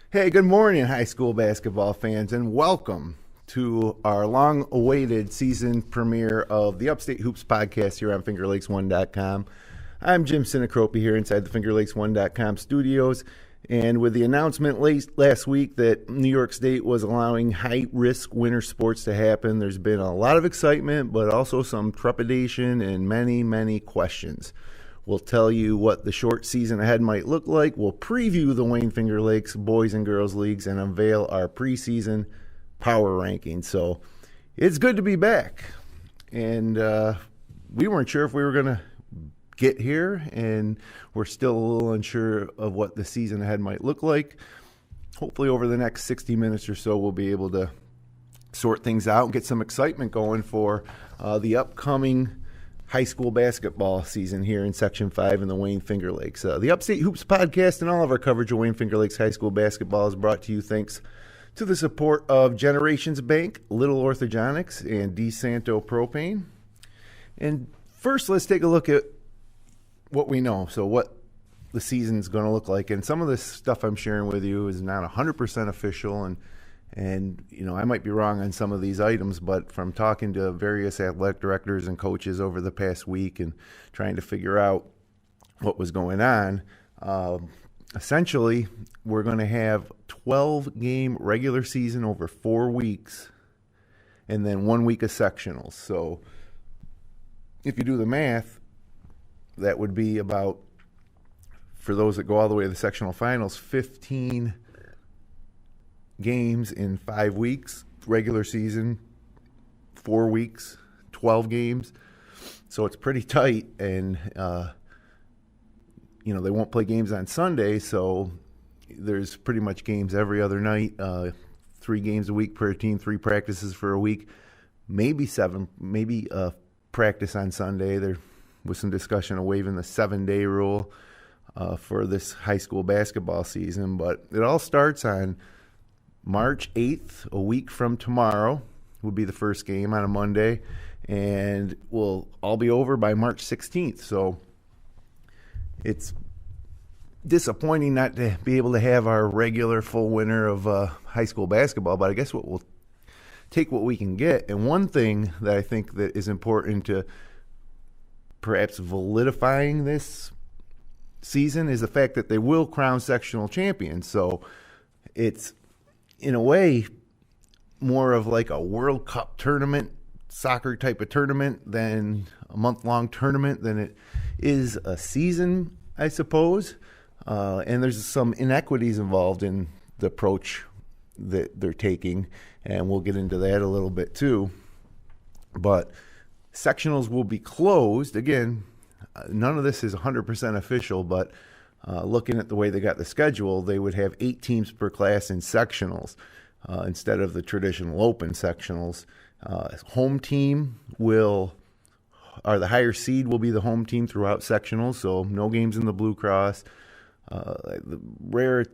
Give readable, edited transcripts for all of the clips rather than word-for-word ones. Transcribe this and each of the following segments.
Hey, good morning, high school basketball fans, and welcome to our long-awaited season premiere of the Upstate Hoops Podcast here on FingerLakes1.com. I'm Jim Sinacropi here inside the FingerLakes1.com studios, and with the announcement last week that New York State was allowing high-risk winter sports to happen, there's been a lot of excitement, but also some trepidation and many, many questions. We'll tell you what the short season ahead might look like. We'll preview the Wayne Finger Lakes Boys and Girls Leagues and unveil our preseason power rankings. So it's good to be back. And we weren't sure if we were going to get here, and we're still a little unsure of what the season ahead might look like. Hopefully over the next 60 minutes or so, we'll be able to sort things out and get some excitement going for the upcoming high school basketball season here in Section 5 in the Wayne Finger Lakes. The Upstate Hoops Podcast and all of our coverage of Wayne Finger Lakes high school basketball is brought to you thanks to the support of Generations Bank, Little Orthogenics, and DeSanto Propane. And first, let's take a look at what we know. So what the season's going to look like. And some of this stuff I'm sharing with you is not 100% official, and you know, I might be wrong on some of these items, but from talking to various athletic directors and coaches over the past week and trying to figure out what was going on, essentially we're going to have 12-game regular season over 4 weeks and then 1 week of sectionals. So if you do the math, that would be about, for those that go all the way to the sectional finals, 15 games in 5 weeks, regular season, 4 weeks, 12 games. So it's pretty tight, and you know, they won't play games on Sunday, so there's pretty much games every other night, 3 games a week per team, 3 practices for a week, maybe 7, maybe practice on Sunday. There was some discussion of waiving the 7-day rule for this high school basketball season, but it all starts on March 8th, a week from tomorrow, will be the first game on a Monday, and we'll all be over by March 16th. So it's disappointing not to be able to have our regular full winter of high school basketball, but I guess we'll take what we can get. And one thing that I think that is important to perhaps validifying this season is the fact that they will crown sectional champions. So it's, in a way, more of like a World Cup tournament, soccer type of tournament, than a month-long tournament than it is a season, I suppose. And there's some inequities involved in the approach that they're taking, and we'll get into that a little bit too. But sectionals will be closed. Again, none of this is 100% official, but looking at the way they got the schedule, they would have 8 teams per class in sectionals instead of the traditional open sectionals. Home team the higher seed will be the home team throughout sectionals, so no games in the Blue Cross. The rare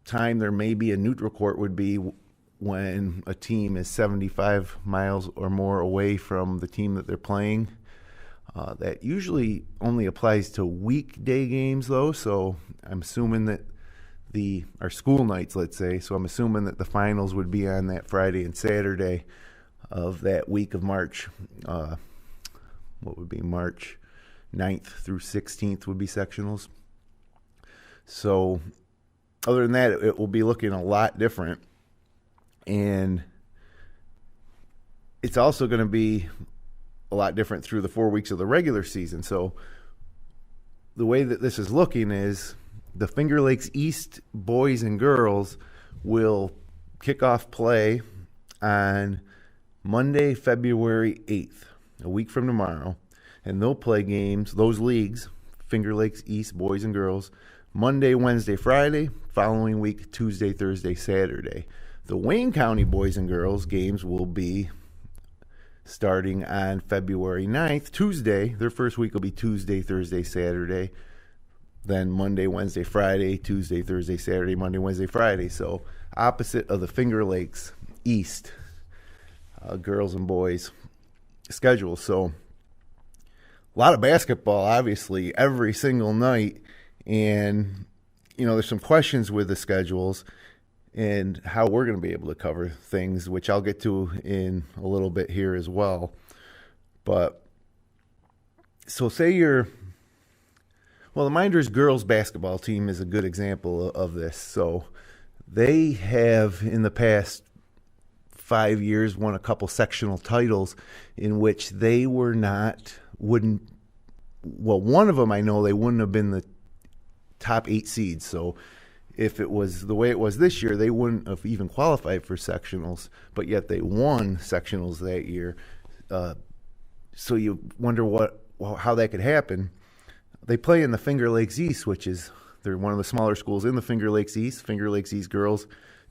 time there may be a neutral court would be when a team is 75 miles or more away from the team that they're playing. That usually only applies to weekday games, though, so I'm assuming that our school nights, let's say, so I'm assuming that the finals would be on that Friday and Saturday of that week of March. What would be March 9th through 16th would be sectionals. So other than that, it will be looking a lot different. And it's also going to be a lot different through the 4 weeks of the regular season. So the way that this is looking is the Finger Lakes East boys and girls will kick off play on Monday, February 8th, a week from tomorrow. And they'll play games, those leagues, Finger Lakes East boys and girls, Monday, Wednesday, Friday, following week, Tuesday, Thursday, Saturday. The Wayne County boys and girls games will be starting on February 9th, Tuesday. Their first week will be Tuesday, Thursday, Saturday. Then Monday, Wednesday, Friday, Tuesday, Thursday, Saturday, Monday, Wednesday, Friday. So opposite of the Finger Lakes East girls and boys schedule. So a lot of basketball, obviously, every single night. And, there's some questions with the schedules and how we're going to be able to cover things, which I'll get to in a little bit here as well. But, so say the Minders girls basketball team is a good example of this. So they have, in the past 5 years, won a couple sectional titles in which they one of them I know they wouldn't have been the top 8 seeds. So if it was the way it was this year, they wouldn't have even qualified for sectionals, but yet they won sectionals that year. So you wonder how that could happen. They play in the Finger Lakes East, they're one of the smaller schools in the Finger Lakes East. Finger Lakes East girls,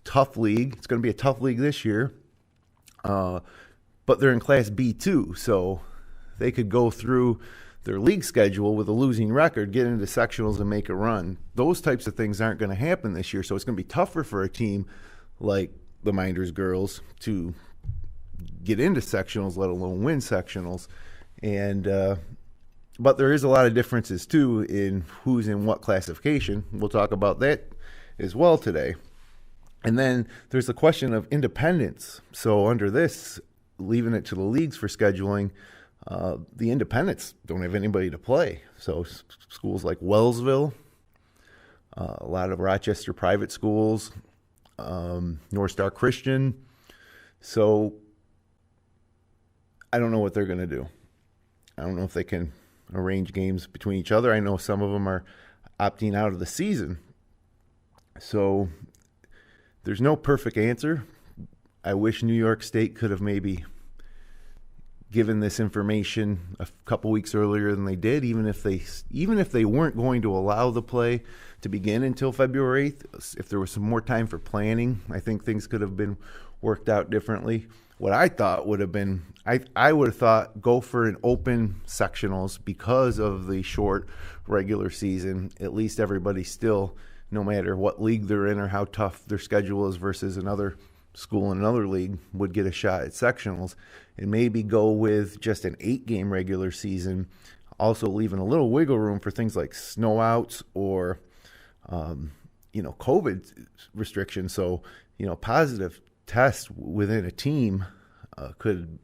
tough league. It's going to be a tough league this year, but they're in Class B2, so they could go through their league schedule with a losing record, get into sectionals and make a run. Those types of things aren't going to happen this year, so it's going to be tougher for a team like the Minders girls to get into sectionals, let alone win sectionals. And but there is a lot of differences, too, in who's in what classification. We'll talk about that as well today. And then there's the question of independence. So under this, leaving it to the leagues for scheduling, the independents don't have anybody to play. So schools like Wellsville, a lot of Rochester private schools, North Star Christian. So I don't know what they're going to do. I don't know if they can arrange games between each other. I know some of them are opting out of the season. So there's no perfect answer. I wish New York State could have maybe given this information a couple weeks earlier than they did, even if they weren't going to allow the play to begin until February 8th. If there was some more time for planning, I think things could have been worked out differently. What I thought would have been, I would have thought go for an open sectionals because of the short regular season. At least everybody still, no matter what league they're in or how tough their schedule is versus another school in another league, would get a shot at sectionals, and maybe go with just an 8-game regular season, also leaving a little wiggle room for things like snowouts or, COVID restrictions. So, positive tests within a team could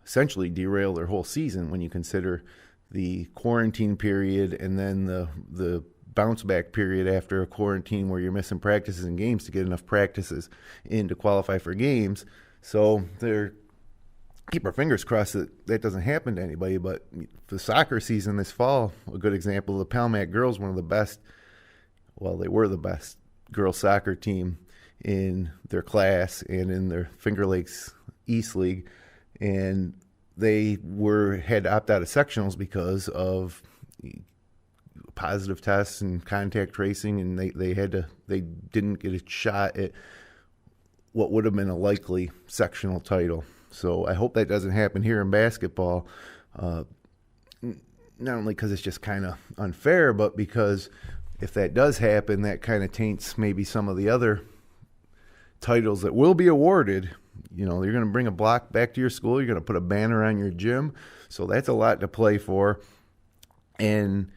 essentially derail their whole season when you consider the quarantine period and then the bounce back period after a quarantine where you're missing practices and games to get enough practices in to qualify for games. So keep our fingers crossed that doesn't happen to anybody. But the soccer season this fall, a good example, the Palmac girls, they were the best girls soccer team in their class and in their Finger Lakes East League, and they had to opt out of sectionals because of positive tests and contact tracing, and they didn't get a shot at what would have been a likely sectional title. So I hope that doesn't happen here in basketball, not only because it's just kind of unfair, but because if that does happen, that kind of taints maybe some of the other titles that will be awarded. You're going to bring a block back to your school. You're going to put a banner on your gym. So that's a lot to play for. And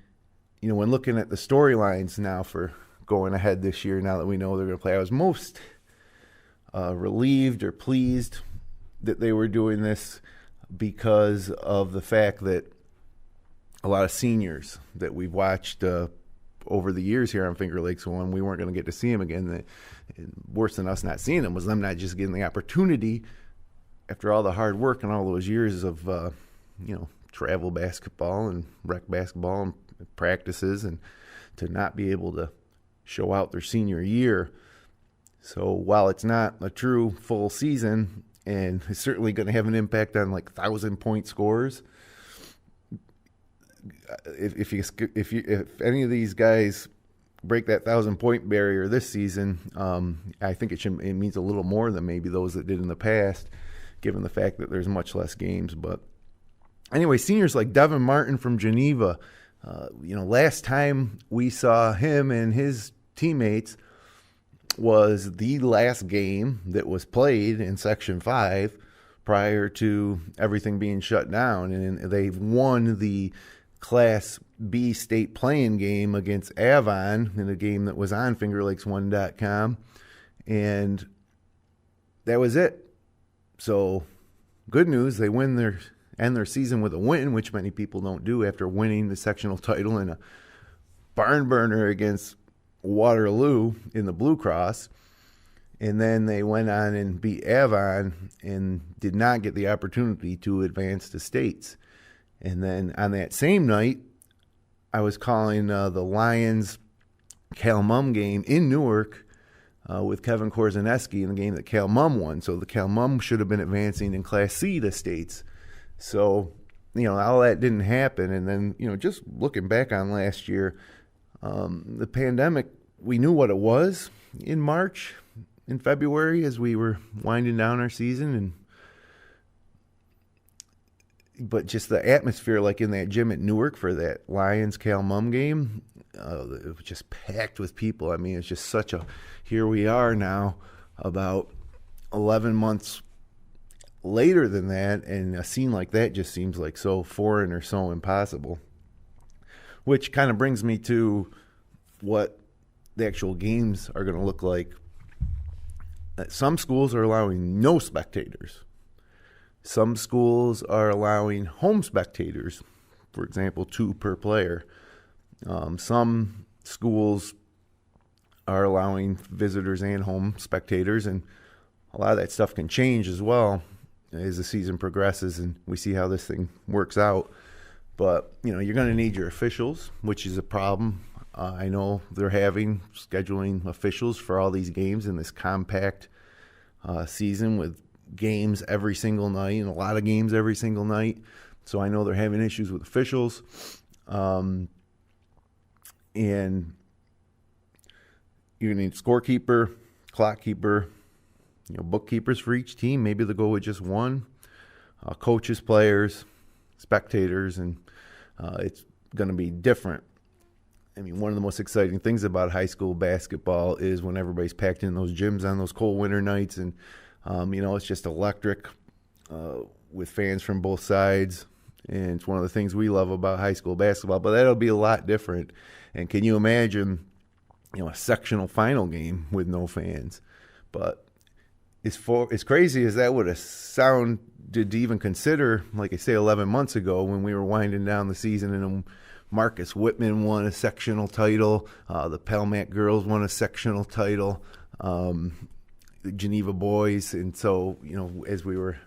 when looking at the storylines now for going ahead this year, now that we know they're going to play, I was most relieved or pleased that they were doing this because of the fact that a lot of seniors that we've watched over the years here on Finger Lakes, when we weren't going to get to see them again, worse than us not seeing them was them not just getting the opportunity after all the hard work and all those years of travel basketball and rec basketball and practices, and to not be able to show out their senior year. So while it's not a true full season, and it's certainly going to have an impact on like 1,000-point scores, if any of these guys break that 1,000-point barrier this season, I think it means a little more than maybe those that did in the past, given the fact that there's much less games. But anyway, seniors like Devin Martin from Geneva, last time we saw him and his teammates was the last game that was played in Section 5 prior to everything being shut down. And they've won the Class B state playing game against Avon in a game that was on FingerLakes1.com. And that was it. So good news, they end their season with a win, which many people don't do after winning the sectional title in a barn burner against Waterloo in the Blue Cross. And then they went on and beat Avon and did not get the opportunity to advance to states. And then on that same night, I was calling the Lions Calmum game in Newark with Kevin Korzaneski in the game that Calmum won. So the Calmum should have been advancing in Class C to states. So, all that didn't happen. And then, just looking back on last year, the pandemic, we knew what it was in March, in February, as we were winding down our season. But just the atmosphere, like in that gym at Newark for that Lions Calmum game, it was just packed with people. I mean, it's just here we are now, about 11 months later than that, and a scene like that just seems like so foreign or so impossible. Which kind of brings me to what the actual games are going to look like. Some schools are allowing no spectators. Some schools are allowing home spectators, for example, 2 per player. Some schools are allowing visitors and home spectators, and a lot of that stuff can change as well as the season progresses and we see how this thing works out. But, you're going to need your officials, which is a problem. I know they're having scheduling officials for all these games in this compact season with games every single night and a lot of games every single night. So I know they're having issues with officials. And you're going to need scorekeeper, clock keeper, bookkeepers for each team. Maybe they'll go with just one. Coaches, players, spectators, and it's going to be different. I mean, one of the most exciting things about high school basketball is when everybody's packed in those gyms on those cold winter nights, and it's just electric with fans from both sides, and it's one of the things we love about high school basketball. But that'll be a lot different. And can you imagine, a sectional final game with no fans? But as crazy as that would have sounded to even consider, like I say, 11 months ago when we were winding down the season and Marcus Whitman won a sectional title, the Palmac girls won a sectional title, the Geneva boys. And so, as we were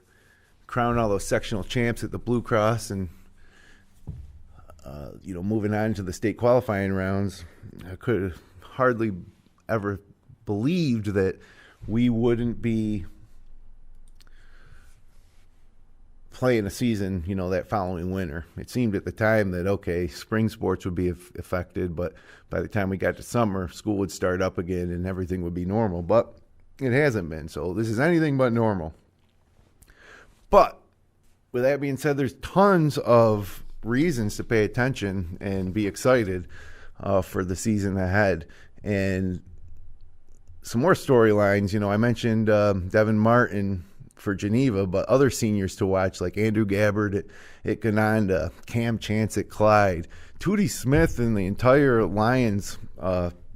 crowning all those sectional champs at the Blue Cross and, moving on to the state qualifying rounds, I could have hardly ever believed that we wouldn't be playing a season, that following winter. It seemed at the time that, okay, spring sports would be affected, but by the time we got to summer, school would start up again and everything would be normal. But it hasn't been. So this is anything but normal. But with that being said, there's tons of reasons to pay attention and be excited for the season ahead. And some more storylines. I mentioned Devin Martin for Geneva, but other seniors to watch like Andrew Gabbard at Ganonda, Cam Chance at Clyde, Tootie Smith and the entire Lions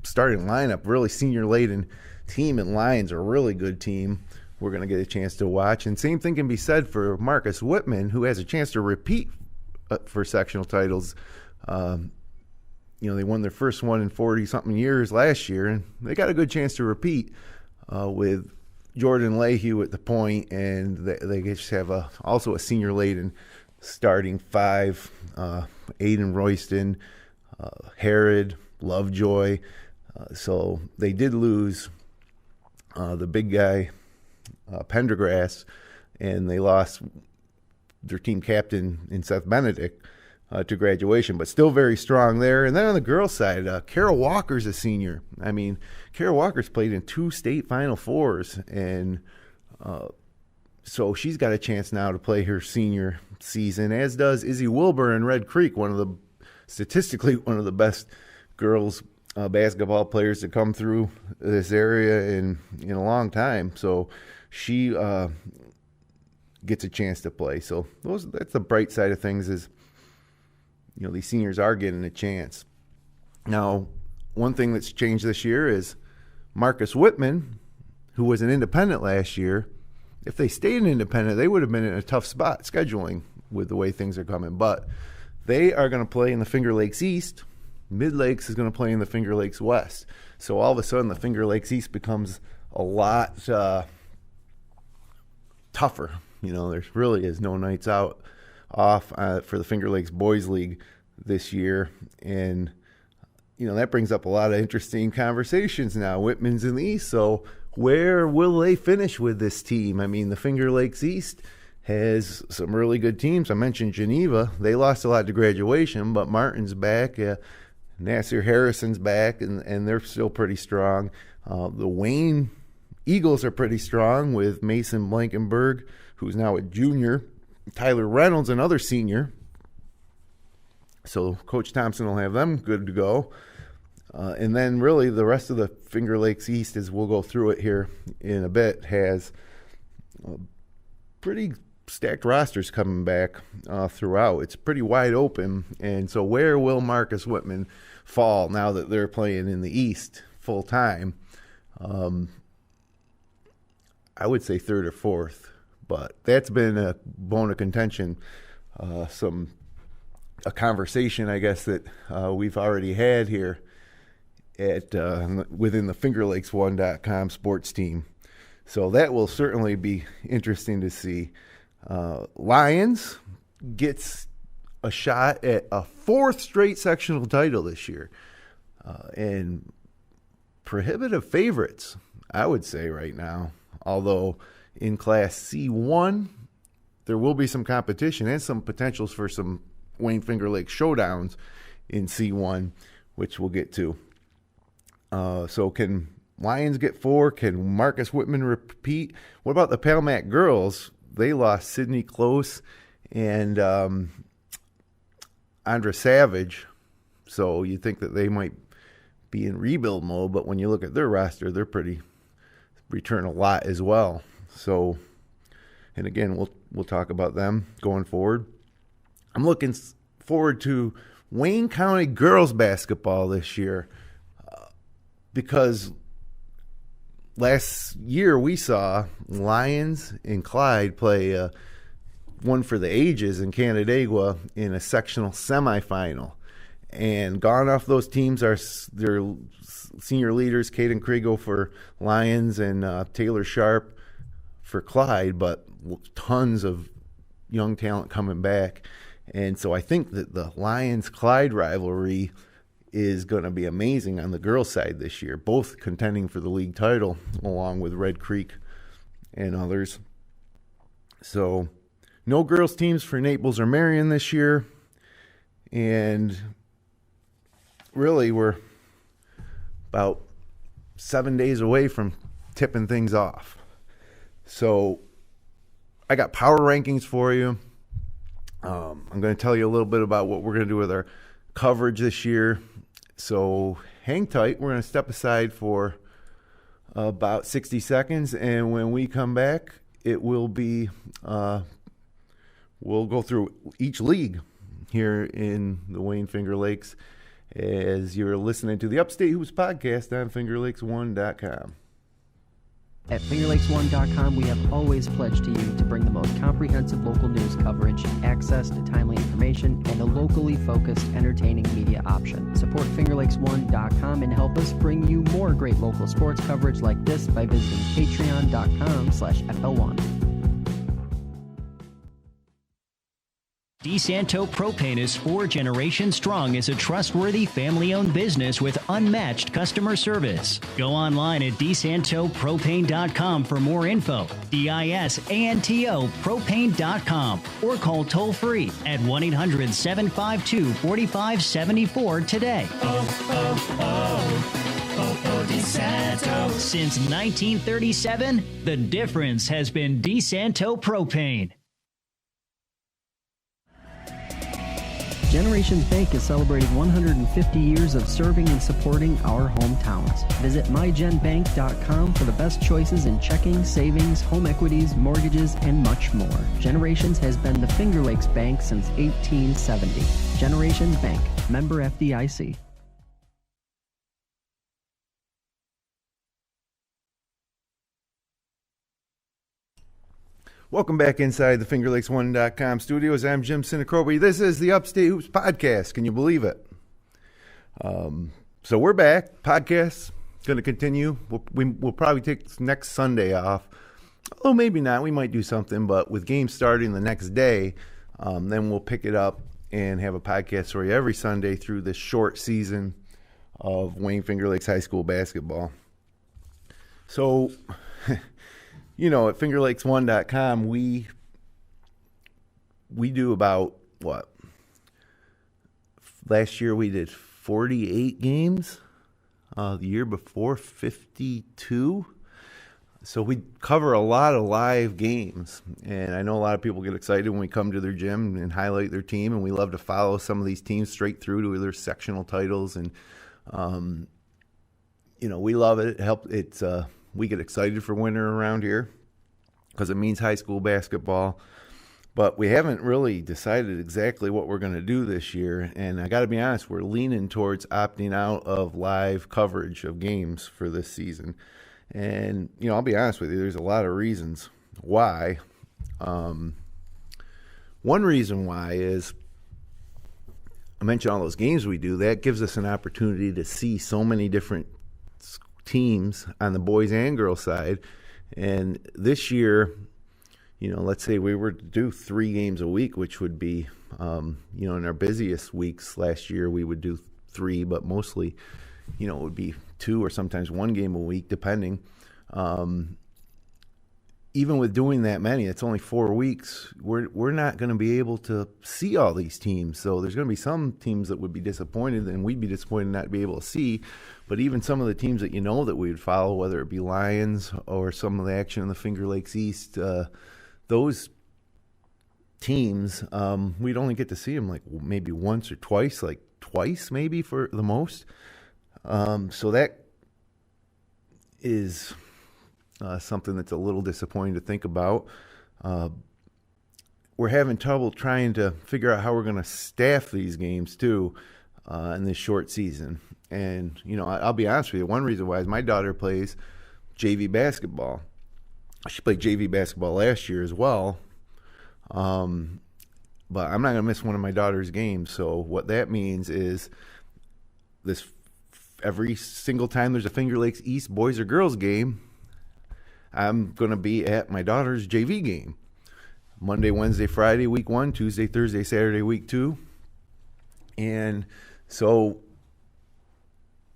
starting lineup, really senior-laden team, and Lions are a really good team we're going to get a chance to watch. And same thing can be said for Marcus Whitman, who has a chance to repeat for sectional titles. They won their first one in 40-something years last year, and they got a good chance to repeat with Jordan Lehue at the point, and they just have also a senior-laden starting 5, Aiden Royston, Herod, Lovejoy. So they did lose the big guy, Pendergrass, and they lost their team captain in Seth Benedict to graduation, but still very strong there. And then on the girls' side, Kara Walker's a senior. I mean, Kara Walker's played in 2 state Final Fours, and so she's got a chance now to play her senior season, as does Izzy Wilbur in Red Creek, statistically one of the best girls basketball players to come through this area in a long time. So she gets a chance to play. So that's the bright side of things, is these seniors are getting a chance. Now, one thing that's changed this year is Marcus Whitman, who was an independent last year. If they stayed an independent, they would have been in a tough spot scheduling with the way things are coming. But they are going to play in the Finger Lakes East. Mid Lakes is going to play in the Finger Lakes West. So all of a sudden, the Finger Lakes East becomes a lot tougher. There really is no nights off for the Finger Lakes Boys League this year. And, that brings up a lot of interesting conversations now. Whitman's in the East, so where will they finish with this team? I mean, the Finger Lakes East has some really good teams. I mentioned Geneva. They lost a lot to graduation, but Martin's back. Nasir Harrison's back, and they're still pretty strong. The Wayne Eagles are pretty strong with Mason Blankenberg, who's now a junior. Tyler Reynolds, another senior. So Coach Thompson will have them good to go. And then really the rest of the Finger Lakes East, as we'll go through it here in a bit, has pretty stacked rosters coming back throughout. It's pretty wide open. And so where will Marcus Whitman fall now that they're playing in the East full time? I would say 3rd or 4th, but that's been a bone of contention, a conversation, I guess, that we've already had here at within the FingerLakes1.com sports team. So that will certainly be interesting to see. Lions gets a shot at a 4th straight sectional title this year, and prohibitive favorites, I would say, right now. Although in Class C1, there will be some competition and some potentials for some Wayne Finger Lakes showdowns in C1, which we'll get to. So can Lions get 4? Can Marcus Whitman repeat? What about the Palmac girls? They lost Sydney Close and Andra Savage. So you think that they might be in rebuild mode, but when you look at their roster, they're return a lot as well. So, and again, we'll talk about them going forward. I'm looking forward to Wayne County girls basketball this year because last year we saw Lions and Clyde play one for the ages in Canandaigua in a sectional semifinal. And gone off those teams are their senior leaders, Caden Krigo for Lions and Taylor Sharp for Clyde, but tons of young talent coming back. And so I think that the Lions-Clyde rivalry is going to be amazing on the girls' side this year, both contending for the league title along with Red Creek and others. So no girls' teams for Naples or Marion this year. And really, we're about 7 days away from tipping things off. So I got power rankings for you. I'm going to tell you a little bit about what we're going to do with our coverage this year. So hang tight. We're going to step aside for about 60 seconds. And when we come back, it will be, we'll go through each league here in the Wayne Finger Lakes as you're listening to the Upstate Hoops Podcast on FingerLakes1.com. At FingerLakes1.com, we have always pledged to you to bring the most comprehensive local news coverage, access to timely information, and a locally focused, entertaining media option. Support FingerLakes1.com and help us bring you more great local sports coverage like this by visiting patreon.com/FL1. DeSanto Propane is 4 generations strong as a trustworthy family-owned business with unmatched customer service. Go online at DeSantoPropane.com for more info. DISANTO Propane.com or call toll-free at 1-800-752-4574 today. DeSanto. Since 1937, the difference has been DeSanto Propane. Generations Bank is celebrating 150 years of serving and supporting our hometowns. Visit mygenbank.com for the best choices in checking, savings, home equities, mortgages, and much more. Generations has been the Finger Lakes Bank since 1870. Generations Bank, member FDIC. Welcome back inside the FingerLakes1.com studios. I'm Jim Sinacrobi. This is the Upstate Hoops Podcast. Can you believe it? So we're back. Podcast going to continue. We'll probably take next Sunday off. Oh, maybe not. We might do something. But with games starting the next day, then we'll pick it up and have a podcast for you every Sunday through this short season of Wayne Finger Lakes High School basketball. So... You know, at FingerLakes1.com, we do about, what? Last year we did 48 games. The year before, 52. So we cover a lot of live games. And I know a lot of people get excited when we come to their gym and highlight their team. And we love to follow some of these teams straight through to their sectional titles. And, you know, we love it. We get excited for winter around here because it means high school basketball. But we haven't really decided exactly what we're going to do this year. And I got to be honest, we're leaning towards opting out of live coverage of games for this season. And, you know, I'll be honest with you, there's a lot of reasons why. One reason why is I mentioned all those games we do. That gives us an opportunity to see so many different teams on the boys and girls side. And this year, you know, let's say we were to do 3 games a week, which would be, you know, in our busiest weeks last year, we would do 3, but mostly, you know, it would be 2 or sometimes 1 game a week, depending. Even with doing that many, it's only 4 weeks, we're not going to be able to see all these teams. So there's going to be some teams that would be disappointed, and we'd be disappointed not to be able to see. But even some of the teams that you know that we would follow, whether it be Lions or some of the action in the Finger Lakes East, those teams, we'd only get to see them like maybe once or twice, like twice maybe for the most. So that is something that's a little disappointing to think about. We're having trouble trying to figure out how we're going to staff these games too in this short season. And, you know, I'll be honest with you, one reason why is my daughter plays JV basketball. She played JV basketball last year as well. But I'm not going to miss one of my daughter's games. So what that means is this every single time there's a Finger Lakes East boys or girls game, I'm going to be at my daughter's JV game. Monday, Wednesday, Friday, week 1, Tuesday, Thursday, Saturday, week 2. And so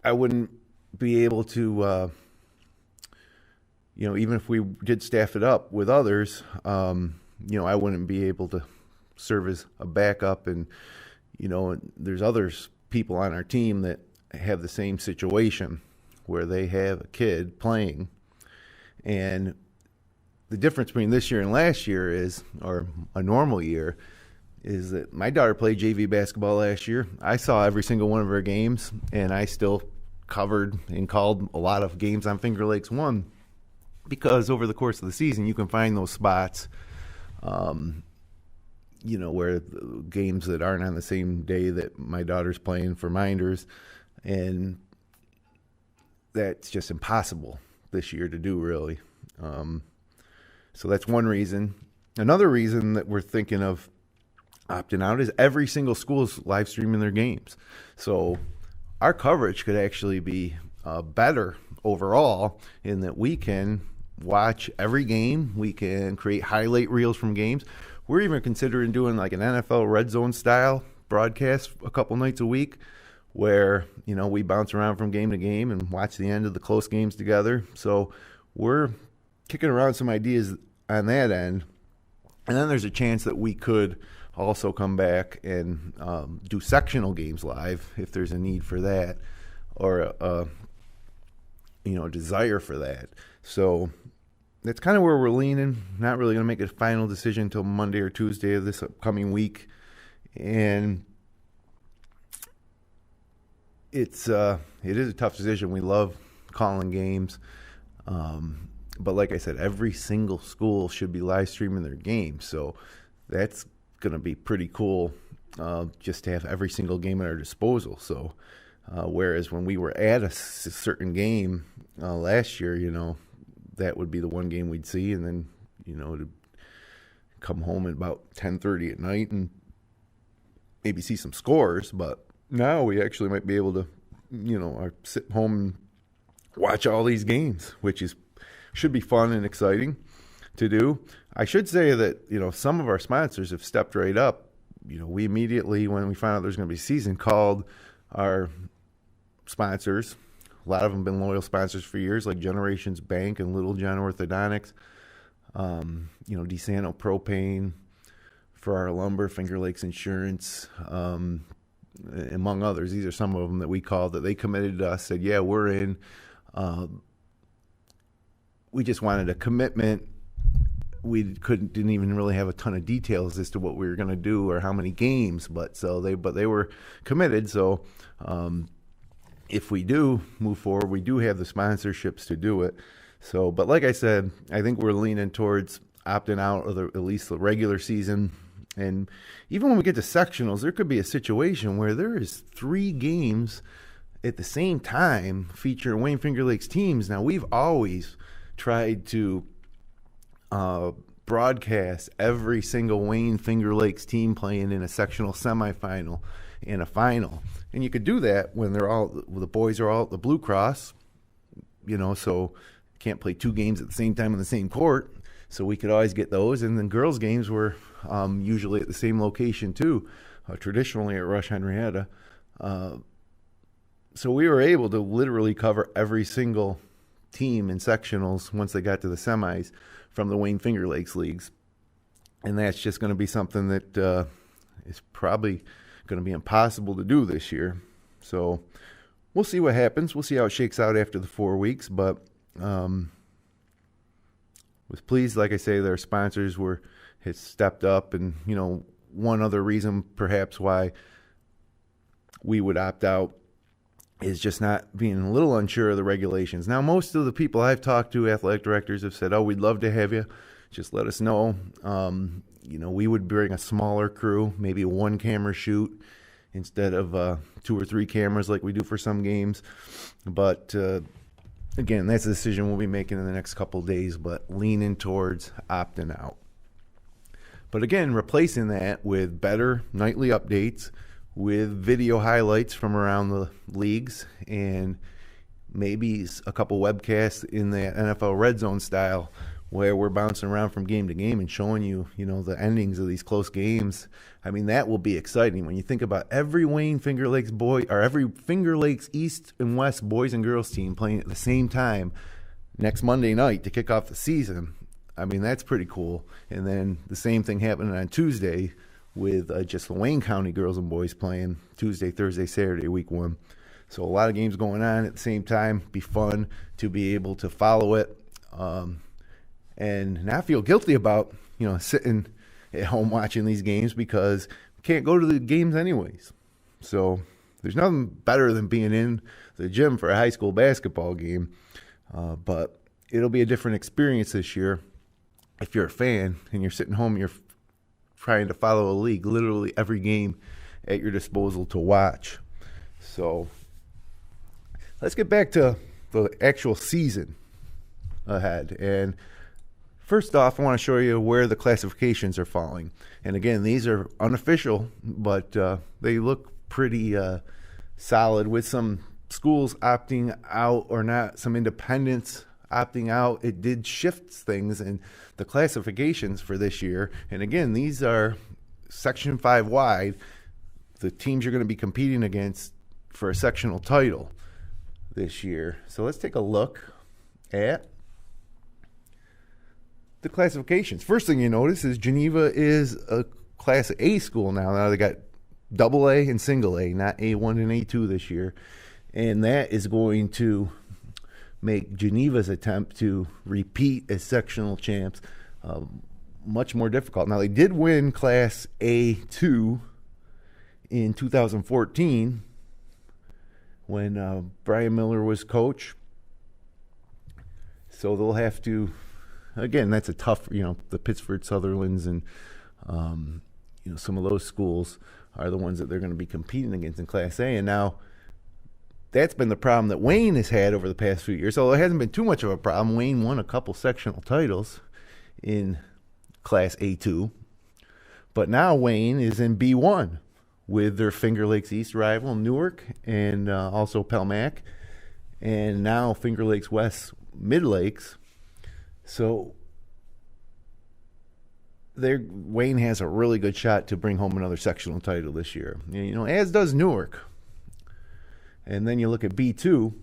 I wouldn't be able to, you know, even if we did staff it up with others, you know, I wouldn't be able to serve as a backup. And, you know, there's others people on our team that have the same situation where they have a kid playing. And the difference between this year and last year is, or a normal year, is that my daughter played JV basketball last year. I saw every single one of her games, and I still covered and called a lot of games on Finger Lakes 1 because over the course of the season you can find those spots, you know, where games that aren't on the same day that my daughter's playing for Minders, and that's just impossible this year to do, really. So that's one reason. Another reason that we're thinking of opting out is every single school is live streaming their games. So our coverage could actually be better overall in that we can watch every game. We can create highlight reels from games. we're even considering doing like an NFL red zone style broadcast a couple nights a week where, we bounce around from game to game and watch the end of the close games together. So we're kicking around some ideas on that end. And then there's a chance that we could also come back and do sectional games live if there's a need for that or a desire for that. So that's kind of where we're leaning. Not really going to make a final decision until Monday or Tuesday of this upcoming week. And it is a tough decision. We love calling games. But like I said, every single school should be live streaming their games. So that's going to be pretty cool just to have every single game at our disposal. So whereas when we were at a certain game last year, that would be the one game we'd see. And then, to come home at about 10:30 at night and maybe see some scores. But now we actually might be able to, sit home and watch all these games, which should be fun and exciting to do. I should say that, some of our sponsors have stepped right up. We immediately, when we found out there's going to be a season, called our sponsors. A lot of them have been loyal sponsors for years, like Generations Bank and Little John Orthodontics, DeSanto Propane, for our lumber, Finger Lakes Insurance, among others. These are some of them that we called that they committed to us, said, yeah, we're in. We just wanted a commitment. We didn't even really have a ton of details as to what we were going to do or how many games, but they were committed. So if we do move forward, we do have the sponsorships to do it. So, but like I said, I think we're leaning towards opting out of at least the regular season. And even when we get to sectionals, there could be a situation where there is 3 games at the same time featuring Wayne Finger Lakes teams. Now, we've always tried to broadcast every single Wayne Finger Lakes team playing in a sectional semifinal and a final. And you could do that when the boys are all at the Blue Cross, so can't play 2 games at the same time in the same court. So we could always get those. And then girls' games were usually at the same location too, traditionally at Rush Henrietta. So we were able to literally cover every single team in sectionals once they got to the semis from the Wayne Finger Lakes leagues. And that's just going to be something that is probably going to be impossible to do this year. So we'll see what happens. We'll see how it shakes out after the 4 weeks. But was pleased, like I say, their sponsors had stepped up. And, one other reason perhaps why we would opt out is just not being a little unsure of the regulations. Now, most of the people I've talked to, athletic directors, have said, we'd love to have you. Just let us know. We would bring a smaller crew, maybe a 1-camera shoot instead of 2 or 3 cameras like we do for some games. But, again, that's a decision we'll be making in the next couple of days, but leaning towards opting out. But, again, replacing that with better nightly updates, with video highlights from around the leagues, and maybe a couple webcasts in the NFL Red Zone style where we're bouncing around from game to game and showing you, the endings of these close games. I mean, that will be exciting when you think about every Wayne Finger Lakes every Finger Lakes East and West boys and girls team playing at the same time next Monday night to kick off the season. I mean, that's pretty cool. And then the same thing happening on Tuesday with just the Wayne County girls and boys playing Tuesday, Thursday, Saturday, week 1. So a lot of games going on at the same time. Be fun to be able to follow it and not feel guilty about, sitting at home watching these games because we can't go to the games anyways. So there's nothing better than being in the gym for a high school basketball game. But it'll be a different experience this year if you're a fan and you're sitting home, you're trying to follow a league, literally every game at your disposal to watch. So let's get back to the actual season ahead. And first off, I want to show you where the classifications are falling. And again, these are unofficial, but they look pretty solid with some schools opting out or not, some independents opting out, it did shift things in the classifications for this year. And again, these are Section 5 wide, the teams you're going to be competing against for a sectional title this year. So let's take a look at the classifications. First thing you notice is Geneva is a Class A school now. Now they got double A and single A, not A1 and A2 this year. And that is going to make Geneva's attempt to repeat as sectional champs much more difficult. Now, they did win Class A2 in 2014 when Brian Miller was coach. So they'll have to, again, that's a tough, the Pittsford Sutherlands and, some of those schools are the ones that they're going to be competing against in Class A. And now that's been the problem that Wayne has had over the past few years. Although it hasn't been too much of a problem. Wayne won a couple sectional titles in Class A2. But now Wayne is in B1 with their Finger Lakes East rival, Newark, and also Pelmac. And now Finger Lakes West, Mid Lakes. So Wayne has a really good shot to bring home another sectional title this year. As does Newark. And then you look at B2,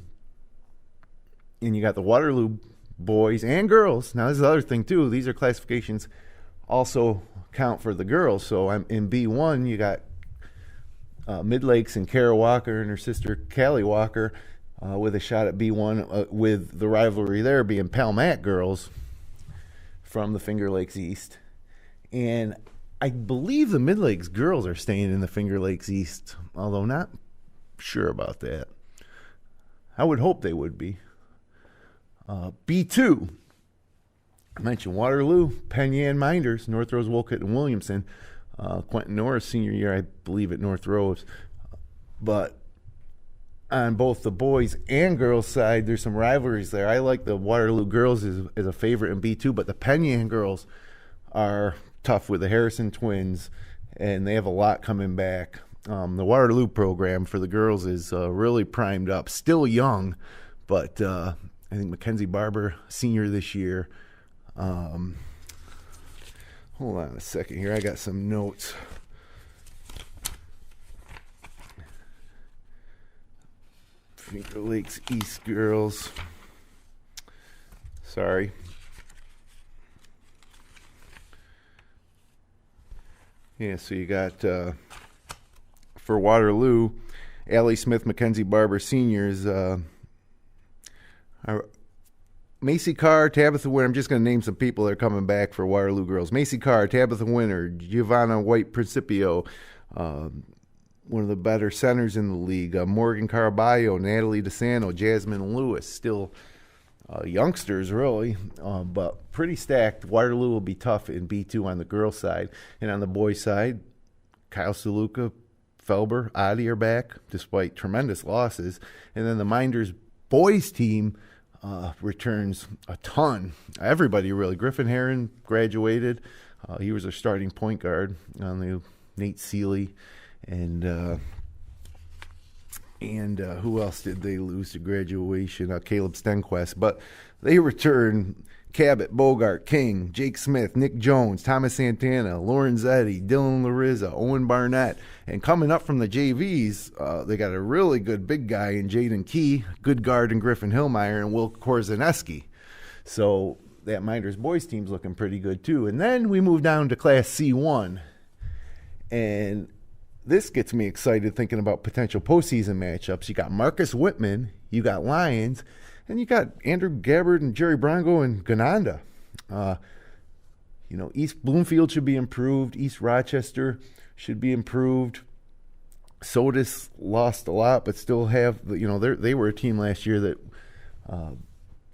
and you got the Waterloo boys and girls. Now, this is the other thing, too. These are classifications also count for the girls. So in B1, you got Mid Lakes and Kara Walker and her sister Callie Walker with a shot at B1, with the rivalry there being Pelmac girls from the Finger Lakes East. And I believe the Mid Lakes girls are staying in the Finger Lakes East, although not sure about that. I would hope they would be. B2, I mentioned Waterloo, Penyan Minders, North Rose, Wolcott, and Williamson. Quentin Norris, senior year, I believe, at North Rose. But on both the boys and girls side, there's some rivalries there. I like the Waterloo girls as a favorite in B2, but the Penyan girls are tough with the Harrison twins, and they have a lot coming back. The Waterloo program for the girls is really primed up. Still young, but I think Mackenzie Barber, senior this year. Hold on a second here. I got some notes. Finger Lakes East girls. Sorry. Yeah, so you got, for Waterloo, Allie Smith, Mackenzie Barber seniors, Macy Carr, Tabitha Winter. I'm just going to name some people that are coming back for Waterloo girls. Macy Carr, Tabitha Winter, Giovanna White Principio, one of the better centers in the league, Morgan Caraballo, Natalie DeSanto, Jasmine Lewis, still youngsters, really, but pretty stacked. Waterloo will be tough in B2 on the girls' side. And on the boys' side, Kyle Saluka, Felber, Adi are back, despite tremendous losses. And then the Minders boys' team returns a ton. Everybody, really. Griffin Heron graduated. He was their starting point guard on the Nate Seeley. And who else did they lose to graduation? Caleb Stenquist. But they return Cabot, Bogart, King, Jake Smith, Nick Jones, Thomas Santana, Lauren Zetti, Dylan Larizza, Owen Barnett. And coming up from the JVs, they got a really good big guy in Jaden Key, good guard in Griffin Hillmeyer, and Will Korzaneski. So that Minders boys team's looking pretty good too. And then we move down to Class C1. And this gets me excited thinking about potential postseason matchups. You got Marcus Whitman, you got Lions, and you got Andrew Gabbard and Jerry Bronco and Gananda. East Bloomfield should be improved. East Rochester should be improved. Sodus lost a lot, but still have, they were a team last year that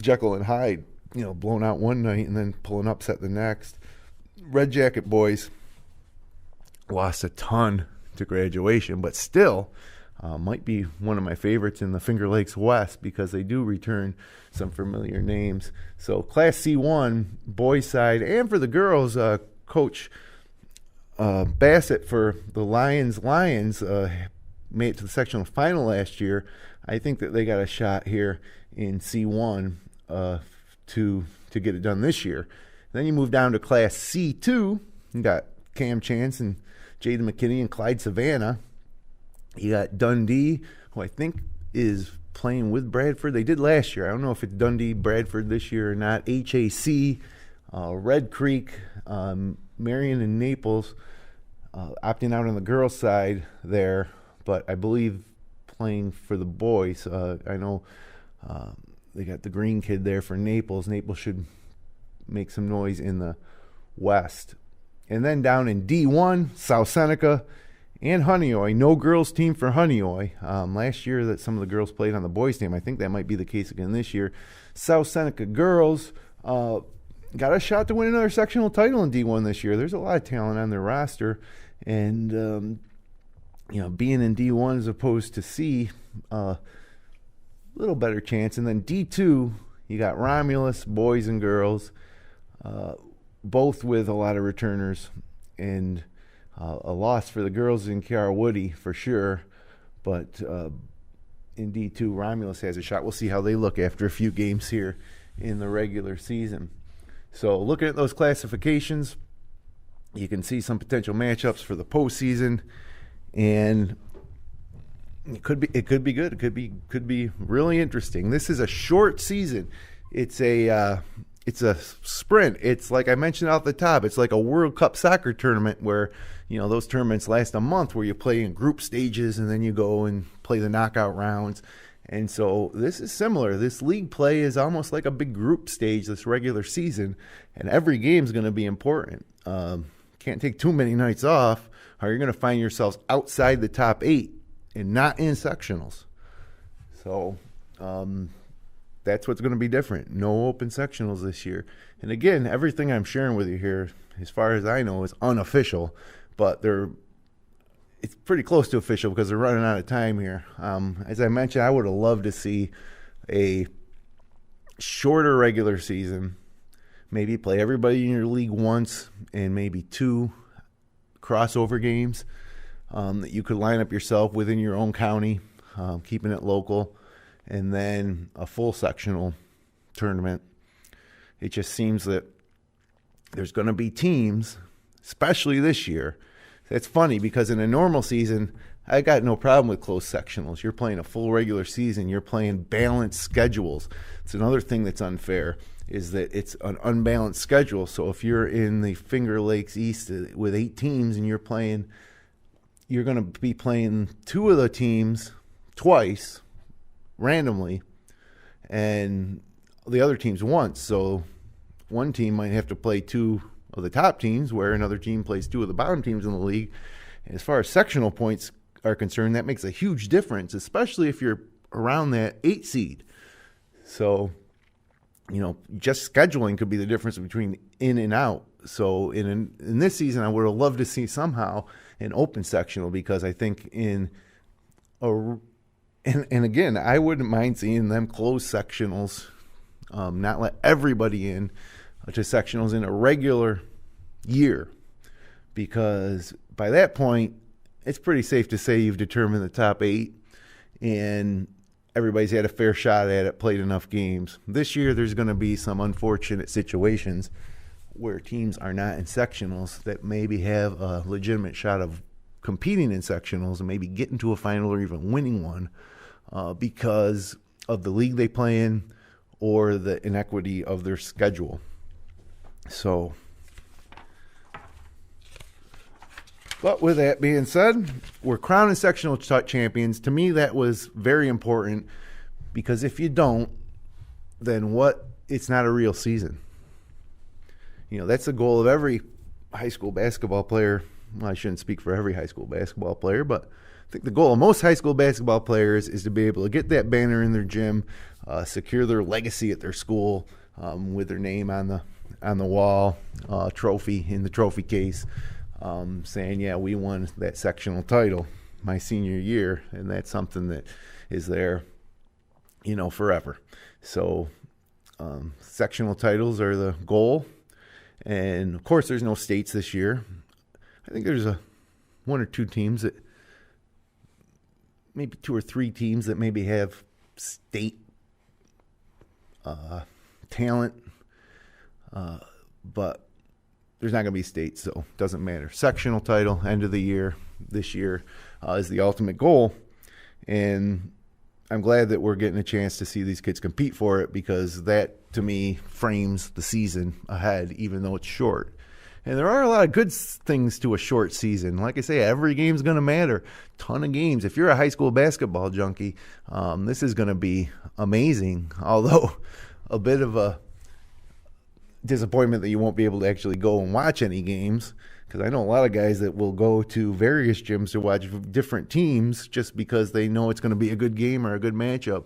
Jekyll and Hyde, blown out one night and then pulling upset the next. Red Jacket boys lost a ton to graduation, but still might be one of my favorites in the Finger Lakes West because they do return some familiar names. So Class C1, boys side, and for the girls, Coach Bassett for the Lions made it to the sectional final last year. I think that they got a shot here in C1. to get it done this year. Then you move down to Class C2. You got Cam Chance and Jaden McKinney and Clyde Savannah. You got Dundee, who I think is playing with Bradford. They did last year. I don't know if it's Dundee, Bradford this year or not. HAC, Red Creek, Marion and Naples opting out on the girls' side there, but I believe playing for the boys. I know they got the green kid there for Naples. Naples should make some noise in the West. And then down in D1, South Seneca and Honeoye. No girls team for Honeoye. Last year that some of the girls played on the boys' team. I think that might be the case again this year. South Seneca girls got a shot to win another sectional title in D1 this year. There's a lot of talent on their roster. And, being in D1 as opposed to C, little better chance. And then D2, you got Romulus, boys and girls, both with a lot of returners, and a loss for the girls in Kiara Woody for sure. But in D2, Romulus has a shot. We'll see how they look after a few games here in the regular season. So looking at those classifications, you can see some potential matchups for the postseason, and it could be good. It could be really interesting. This is a short season. It's a sprint. It's like I mentioned off the top. It's like a World Cup soccer tournament where those tournaments last a month, where you play in group stages and then you go and play the knockout rounds. And so this is similar. This league play is almost like a big group stage this regular season, and every game is going to be important. Can't take too many nights off, or you're going to find yourselves outside the top 8 and not in sectionals. So that's what's going to be different. No open sectionals this year. And again, everything I'm sharing with you here, as far as I know, is unofficial, but it's pretty close to official because they're running out of time here. As I mentioned, I would have loved to see a shorter regular season. Maybe play everybody in your league once and maybe 2 crossover games that you could line up yourself within your own county, keeping it local, and then a full sectional tournament. It just seems that there's going to be teams, especially this year. It's funny because in a normal season, I got no problem with close sectionals. You're playing a full regular season. You're playing balanced schedules. It's another thing that's unfair, is that it's an unbalanced schedule. So if you're in the Finger Lakes East with 8 teams and you're going to be playing 2 of the teams twice randomly and the other teams once. So one team might have to play 2 of the top teams, where another team plays 2 of the bottom teams in the league. And as far as sectional points are concerned, that makes a huge difference, especially if you're around that 8 seed. So, just scheduling could be the difference between in and out. So in this season, I would have loved to see somehow an open sectional, because I think and again, I wouldn't mind seeing them close sectionals, not let everybody in to sectionals in a regular year, because by that point, it's pretty safe to say you've determined the top 8 and everybody's had a fair shot at it, played enough games. This year, there's going to be some unfortunate situations where teams are not in sectionals that maybe have a legitimate shot of competing in sectionals and maybe getting to a final or even winning one because of the league they play in or the inequity of their schedule. So, but with that being said, we're crowning sectional champions. To me, that was very important, because if you don't, then it's not a real season. That's the goal of every high school basketball player. Well, I shouldn't speak for every high school basketball player, but I think the goal of most high school basketball players is to be able to get that banner in their gym, secure their legacy at their school with their name on the wall, trophy in the trophy case, saying, yeah, we won that sectional title my senior year, and that's something that is there, forever. So sectional titles are the goal, and of course there's no states this year. I think there's 1 or 2 teams that, maybe 2 or 3 teams that maybe have state talent, but there's not going to be state, so it doesn't matter. Sectional title, end of the year, this year is the ultimate goal, and I'm glad that we're getting a chance to see these kids compete for it, because that, to me, frames the season ahead, even though it's short. And there are a lot of good things to a short season. Like I say, every game's going to matter. Ton of games. If you're a high school basketball junkie, this is going to be amazing, although a bit of a disappointment that you won't be able to actually go and watch any games, because I know a lot of guys that will go to various gyms to watch different teams just because they know it's going to be a good game or a good matchup.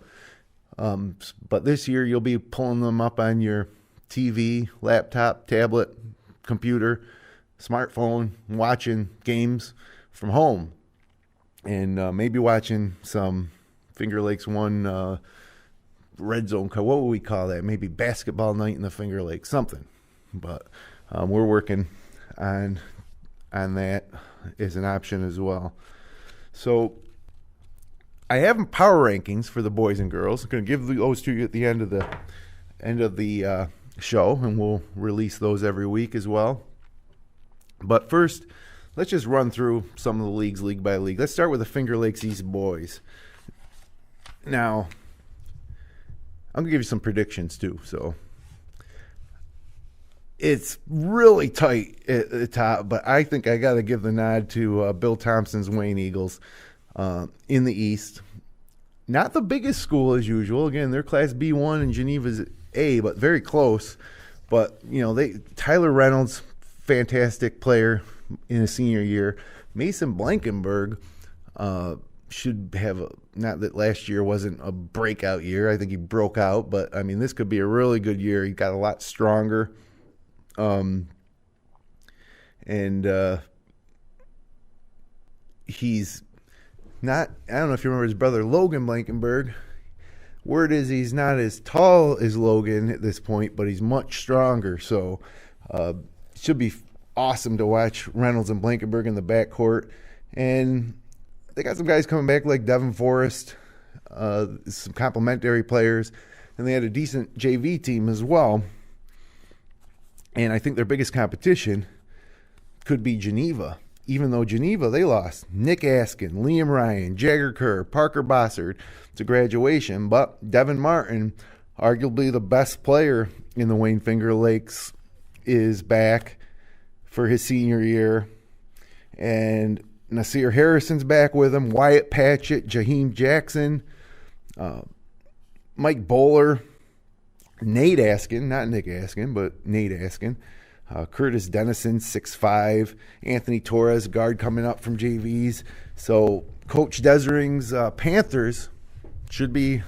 But this year you'll be pulling them up on your TV, laptop, tablet, computer, smartphone, watching games from home, and maybe watching some Finger Lakes 1 red zone. What would we call that? Maybe basketball night in the Finger Lakes, something. But we're working on that as an option as well. So I have power rankings for the boys and girls. I'm going to give those to you at the end of the show, and we'll release those every week as well. But first, let's just run through some of the leagues, league by league. Let's start with the Finger Lakes East boys. Now, I'm going to give you some predictions too. So it's really tight at the top, but I think I got to give the nod to Bill Thompson's Wayne Eagles in the East. Not the biggest school as usual. Again, they're Class B1 and Geneva's A, but very close. But, Tyler Reynolds, fantastic player in his senior year. Mason Blankenberg should have not that last year wasn't a breakout year. I think he broke out, but, this could be a really good year. He got a lot stronger. He's not, I don't know if you remember his brother Logan Blankenberg. Word is he's not as tall as Logan at this point, but he's much stronger. So it should be awesome to watch Reynolds and Blankenberg in the backcourt. And they got some guys coming back like Devin Forrest, some complimentary players, and they had a decent JV team as well. And I think their biggest competition could be Geneva. Even though Geneva, they lost Nick Askin, Liam Ryan, Jagger Kerr, Parker Bossard to graduation. But Devin Martin, arguably the best player in the Wayne Finger Lakes, is back for his senior year. And Nasir Harrison's back with him. Wyatt Patchett, Jaheim Jackson, Mike Bowler, Nate Askin, not Nick Askin, but Nate Askin. Curtis Dennison, 6'5", Anthony Torres, guard coming up from JVs. So Coach Desering's Panthers should be,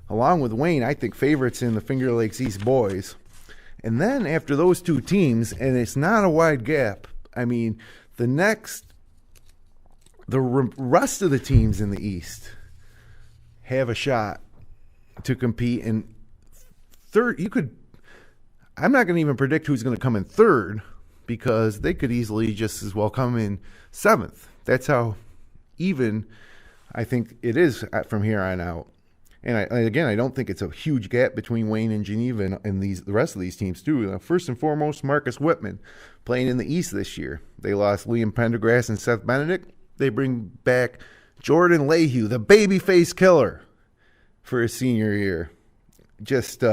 along with Wayne, I think, favorites in the Finger Lakes East boys. And then after those two teams, and it's not a wide gap, the rest of the teams in the East have a shot to compete. And third, I'm not going to even predict who's going to come in third, because they could easily just as well come in seventh. That's how even I think it is from here on out. And I don't think it's a huge gap between Wayne and Geneva and the rest of these teams too. First and foremost, Marcus Whitman playing in the East this year. They lost Liam Pendergrass and Seth Benedict. They bring back Jordan Lehue, the babyface killer, for his senior year. Just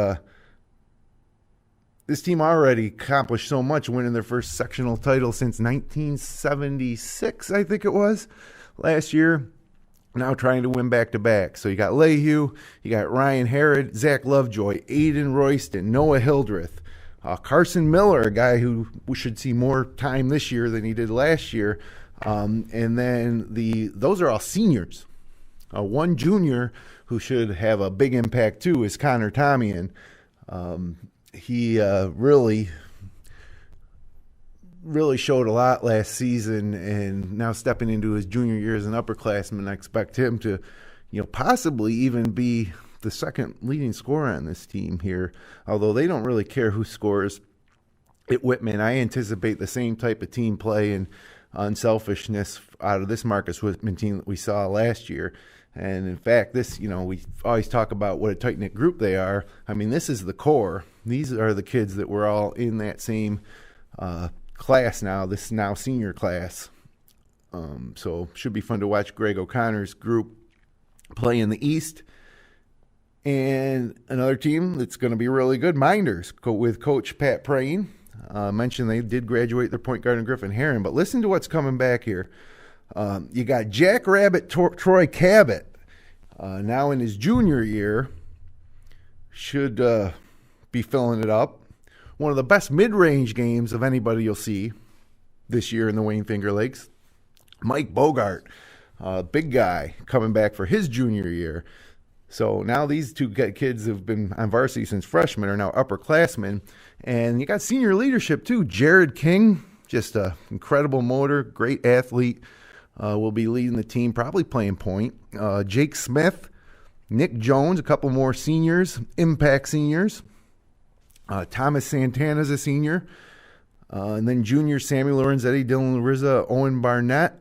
this team already accomplished so much, winning their first sectional title since 1976, I think it was, last year. Now trying to win back-to-back. So you got Lehue, you got Ryan Harrod, Zach Lovejoy, Aiden Royston, Noah Hildreth, Carson Miller, a guy who we should see more time this year than he did last year. And then those are all seniors. One junior who should have a big impact too is Connor Tomian. He really showed a lot last season, and now stepping into his junior year as an upperclassman, I expect him to, possibly even be the second leading scorer on this team here. Although they don't really care who scores at Whitman, I anticipate the same type of team play, and unselfishness out of this Marcus Whitman team that we saw last year. And in fact, this, we always talk about what a tight-knit group they are. I mean, this is the core. These are the kids that were all in that same class now, this now senior class. So should be fun to watch Greg O'Connor's group play in the East. And another team that's going to be really good, Minders, with Coach Pat Praying. Mentioned they did graduate their point guard in Griffin Herron, but listen to what's coming back here. You got Jackrabbit Troy Cabot, now in his junior year, should be filling it up. One of the best mid-range games of anybody you'll see this year in the Wayne Finger Lakes. Mike Bogart, big guy, coming back for his junior year. So now these two kids have been on varsity since freshmen are now upperclassmen. And you got senior leadership too. Jared King, just an incredible motor, great athlete, will be leading the team, probably playing point. Jake Smith, Nick Jones, a couple more seniors, impact seniors. Thomas Santana's a senior. And then junior Samuel Lorenzetti, Dylan Larizza, Owen Barnett.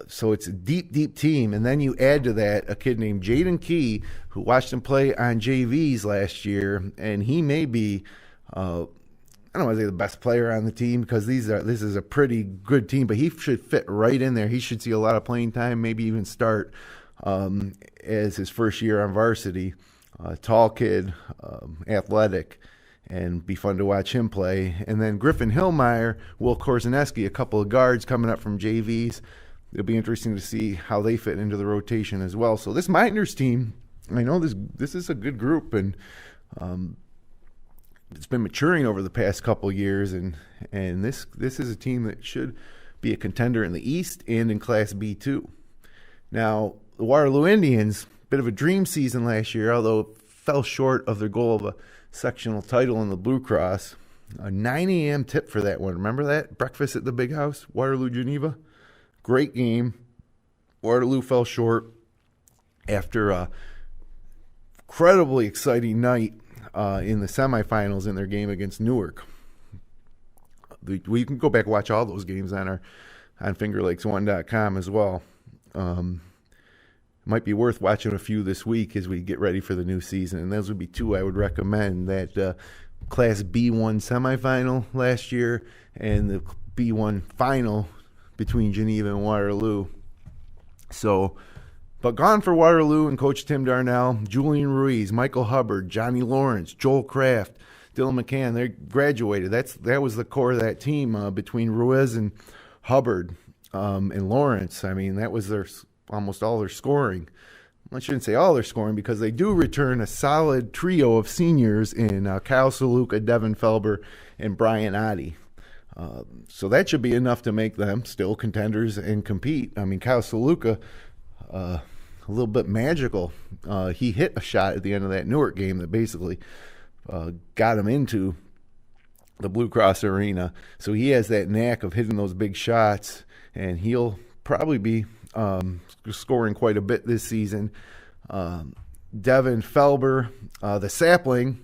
So it's a deep, deep team. And then you add to that a kid named Jaden Key, who watched him play on JVs last year. And he may be, I don't want to say the best player on the team because this is a pretty good team, but he should fit right in there. He should see a lot of playing time, maybe even start as his first year on varsity. Tall kid, athletic, and be fun to watch him play. And then Griffin Hillmeyer, Will Korzaneski, a couple of guards coming up from JVs. It'll be interesting to see how they fit into the rotation as well. So this Minders team, I know this is a good group, and it's been maturing over the past couple of years, and this is a team that should be a contender in the East and in Class B too. Now, the Waterloo Indians, bit of a dream season last year, although it fell short of their goal of a sectional title in the Blue Cross. A 9 a.m. tip for that one. Remember that? Breakfast at the Big House, Waterloo, Geneva. Great game. Waterloo fell short after a incredibly exciting night in the semifinals in their game against Newark. We can go back and watch all those games on FingerLakes1.com as well. Might be worth watching a few this week as we get ready for the new season. And those would be two I would recommend. That Class B1 semifinal last year and the B1 final between Geneva and Waterloo. So, but gone for Waterloo and Coach Tim Darnell, Julian Ruiz, Michael Hubbard, Johnny Lawrence, Joel Kraft, Dylan McCann. They graduated. That was the core of that team between Ruiz and Hubbard and Lawrence. I mean, that was almost all their scoring. I shouldn't say all their scoring because they do return a solid trio of seniors in Kyle Saluka, Devin Felber, and Brian Oddie. So that should be enough to make them still contenders and compete. I mean, Kyle Saluka, a little bit magical. He hit a shot at the end of that Newark game that basically got him into the Blue Cross Arena. So he has that knack of hitting those big shots, and he'll probably be scoring quite a bit this season. Devin Felber, the sapling,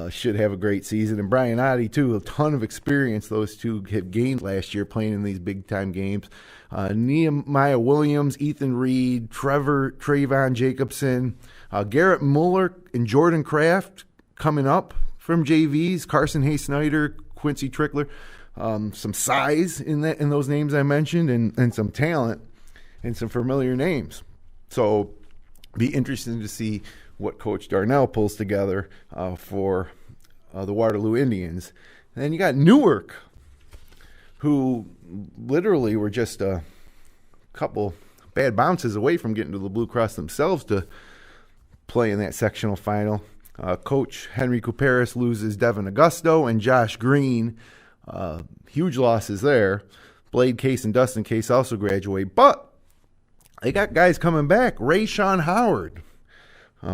should have a great season. And Brian Oddie, too, a ton of experience those two have gained last year playing in these big-time games. Nehemiah Williams, Ethan Reed, Trayvon Jacobson, Garrett Mueller, and Jordan Kraft coming up from JVs, Carson Hay-Snyder, Quincy Trickler. Some size in those names I mentioned, and some talent and some familiar names. So be interesting to see what Coach Darnell pulls together for the Waterloo Indians. And then you got Newark, who literally were just a couple bad bounces away from getting to the Blue Cross themselves to play in that sectional final. Coach Henry Couperis loses Devin Augusto and Josh Green. Huge losses there. Blade Case and Dustin Case also graduate. But they got guys coming back. Ray Sean Howard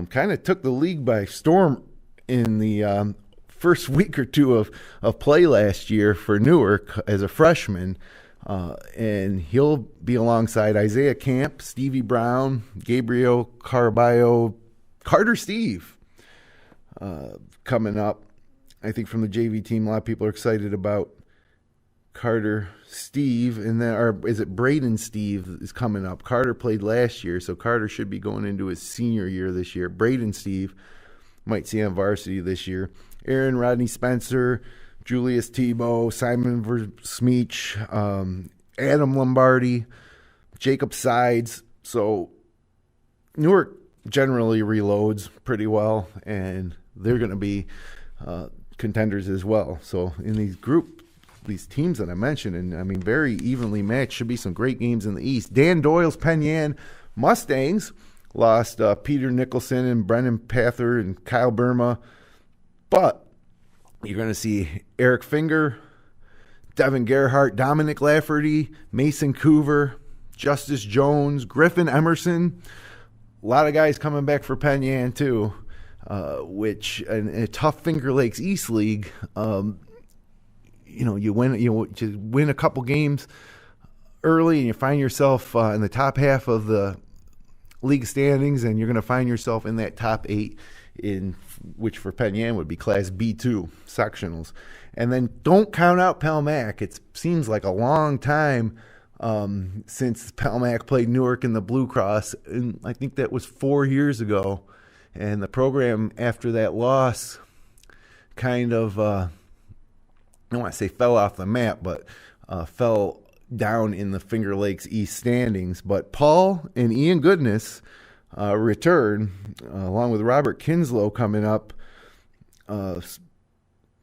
kind of took the league by storm in the first week or two of play last year for Newark as a freshman. And he'll be alongside Isaiah Camp, Stevie Brown, Gabriel Carballo, Carter Steve coming up. I think from the JV team, a lot of people are excited about Carter Steve, and then, or is it Braden Steve is coming up. Carter played last year, so Carter should be going into his senior year this year. Braden Steve might see on varsity this year. Aaron Rodney Spencer, Julius Tebow, Simon Versmeech, Adam Lombardi, Jacob Sides. So Newark generally reloads pretty well, and they're going to be contenders as well. So in these teams that I mentioned, and I mean very evenly matched, should be some great games in the East. Dan Doyle's Penn Yan Mustangs lost Peter Nicholson and Brennan Pather and Kyle Burma, but you're going to see Eric Finger, Devin Gerhardt, Dominic Lafferty, Mason Coover, Justice Jones, Griffin Emerson. A lot of guys coming back for Penn Yan too, which in a tough Finger Lakes East League, you win a couple games early and you find yourself in the top half of the league standings, and you're going to find yourself in that top 8, in which for Penn Yan would be Class B2 sectionals. And then don't count out Palmac. It seems like a long time since Palmac played Newark in the Blue Cross, and I think that was 4 years ago. And the program after that loss kind of, I don't want to say fell off the map, but fell down in the Finger Lakes East standings. But Paul and Ian Goodness return, along with Robert Kinslow coming up.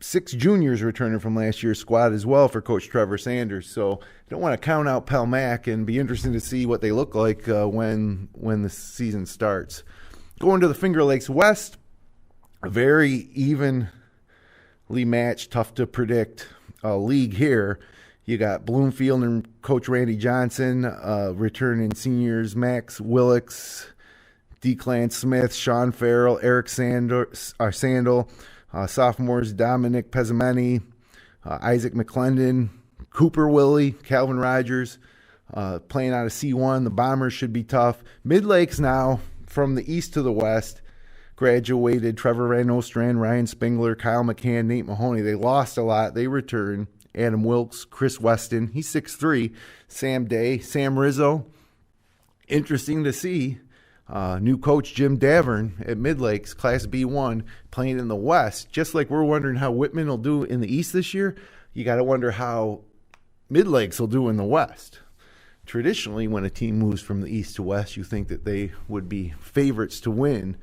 6 juniors returning from last year's squad as well for Coach Trevor Sanders. So don't want to count out Palmac, and be interesting to see what they look like when the season starts. Going to the Finger Lakes West, a very evenly matched, tough to predict league here. You got Bloomfield and Coach Randy Johnson, returning seniors Max Willix, Declan Smith, Sean Farrell, Eric Sandel, sophomores Dominic Pezzameni, Isaac McClendon, Cooper Willie, Calvin Rogers, playing out of C1. The Bombers should be tough. Mid-Lakes now, from the east to the west, graduated Trevor Van Ostrand, Ryan Spengler, Kyle McCann, Nate Mahoney. They lost a lot. They return. Adam Wilkes, Chris Weston, he's 6'3", Sam Day, Sam Rizzo. Interesting to see new coach Jim Davern at Mid-Lakes, Class B1, playing in the West. Just like we're wondering how Whitman will do in the East this year, you got to wonder how Mid-Lakes will do in the West. Traditionally, when a team moves from the East to West, you think that they would be favorites to win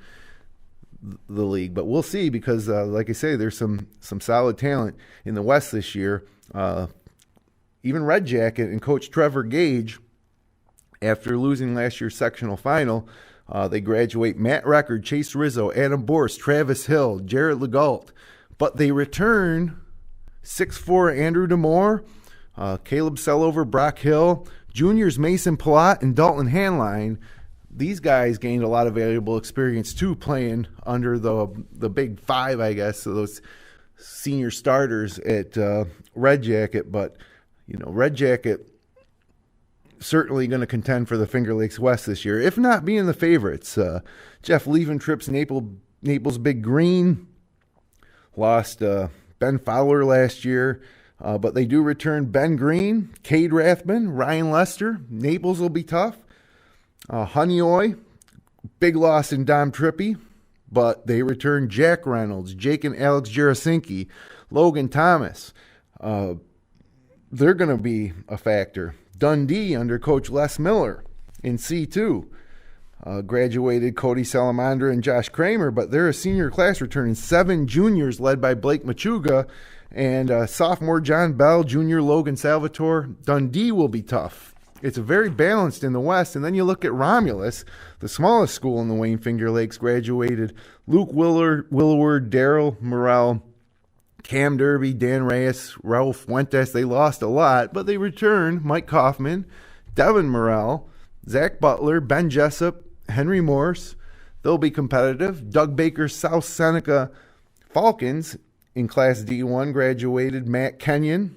the league. But we'll see, because, like I say, there's some solid talent in the West this year. Even Red Jacket and Coach Trevor Gage, after losing last year's sectional final, they graduate Matt Record, Chase Rizzo, Adam Borst, Travis Hill, Jared Legault. But they return 6'4" Andrew DeMore, Caleb Sellover, Brock Hill, juniors Mason Palat and Dalton Hanline. These guys gained a lot of valuable experience too, playing under the big 5, I guess, so those senior starters at Red Jacket. But Red Jacket certainly going to contend for the Finger Lakes West this year, if not being the favorites. Jeff Leventrip's Naples Big Green lost Ben Fowler last year, but they do return Ben Green, Cade Rathman, Ryan Lester. Naples will be tough. Honeoy, big loss in Dom Trippi, but they return Jack Reynolds, Jake and Alex Jarasinki, Logan Thomas. They're going to be a factor. Dundee under Coach Les Miller in C2. Graduated Cody Salamandra and Josh Kramer, but they're a senior class returning 7 juniors led by Blake Machuga and sophomore John Bell, junior Logan Salvatore. Dundee will be tough. It's very balanced in the West. And then you look at Romulus, the smallest school in the Wayne Finger Lakes, graduated Luke Willard, Daryl Morrell, Cam Derby, Dan Reyes, Raul Fuentes. They lost a lot, but they return Mike Kaufman, Devin Morrell, Zach Butler, Ben Jessup, Henry Morse. They'll be competitive. Doug Baker, South Seneca Falcons in Class D1 graduated Matt Kenyon.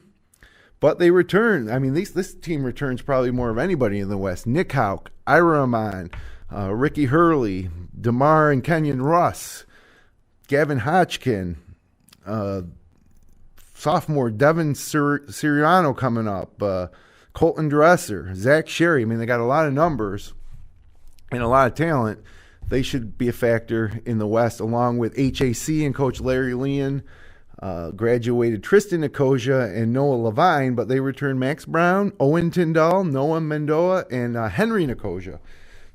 But they return. I mean, this team returns probably more of anybody in the West. Nick Hauk, Ira Rahman, Ricky Hurley, DeMar and Kenyon Russ, Gavin Hodgkin, sophomore Devin Siriano coming up, Colton Dresser, Zach Sherry. I mean, they got a lot of numbers and a lot of talent. They should be a factor in the West, along with HAC and Coach Larry Leon. Graduated Tristan Nicosia and Noah Levine, but they returned Max Brown, Owen Tyndall, Noah Mendoa, and Henry Nicosia.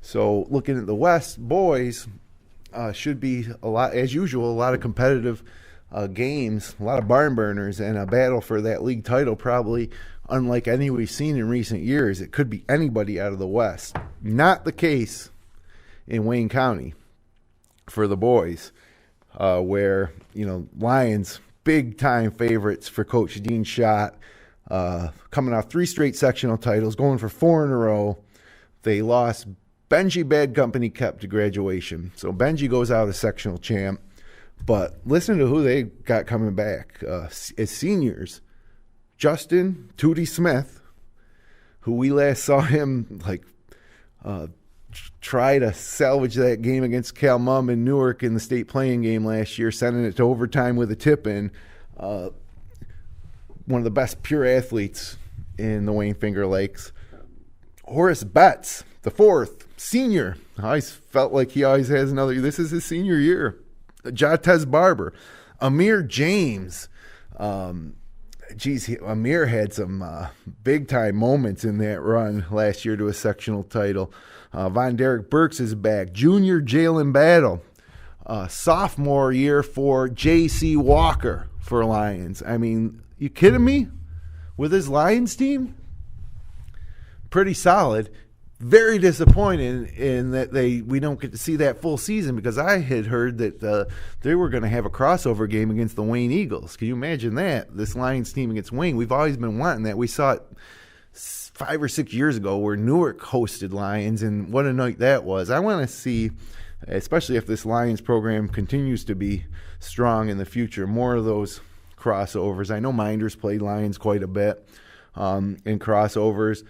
So looking at the West, boys should be a lot, as usual, a lot of competitive games, a lot of barn burners, and a battle for that league title probably unlike any we've seen in recent years. It could be anybody out of the West. Not the case in Wayne County for the boys, where, Lions, big-time favorites for Coach Dean Schott, coming off 3 straight sectional titles, going for 4 in a row. They lost Benji Bad Company kept to graduation. So Benji goes out as sectional champ. But listen to who they got coming back as seniors. Justin Tootie Smith, who we last saw him try to salvage that game against Cal Mum in Newark in the state playing game last year, sending it to overtime with a tip-in. One of the best pure athletes in the Wayne Finger Lakes. Horace Betts, the 4th, senior. I always felt like he always has another. This is his senior year. Jatez Barber. Amir James. Amir had some big-time moments in that run last year to a sectional title. Von Derek Burks is back. Junior Jalen Battle. Sophomore year for J.C. Walker for Lions. I mean, you kidding me? With his Lions team? Pretty solid. Very disappointed in that we don't get to see that full season, because I had heard that they were going to have a crossover game against the Wayne Eagles. Can you imagine that? This Lions team against Wayne. We've always been wanting that. We saw it 5 or 6 years ago where Newark hosted Lions, and what a night that was. I want to see, especially if this Lions program continues to be strong in the future, more of those crossovers. I know Minders played Lions quite a bit in crossovers.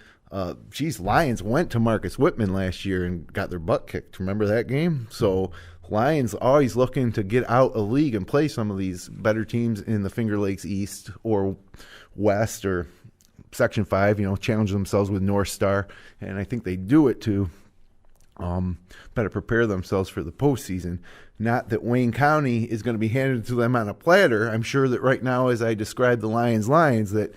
Lions went to Marcus Whitman last year and got their butt kicked. Remember that game? So Lions always looking to get out a league and play some of these better teams in the Finger Lakes East or West or Section 5, challenge themselves with North Star. And I think they do it to better prepare themselves for the postseason. Not that Wayne County is going to be handed to them on a platter. I'm sure that right now, as I describe the Lions, that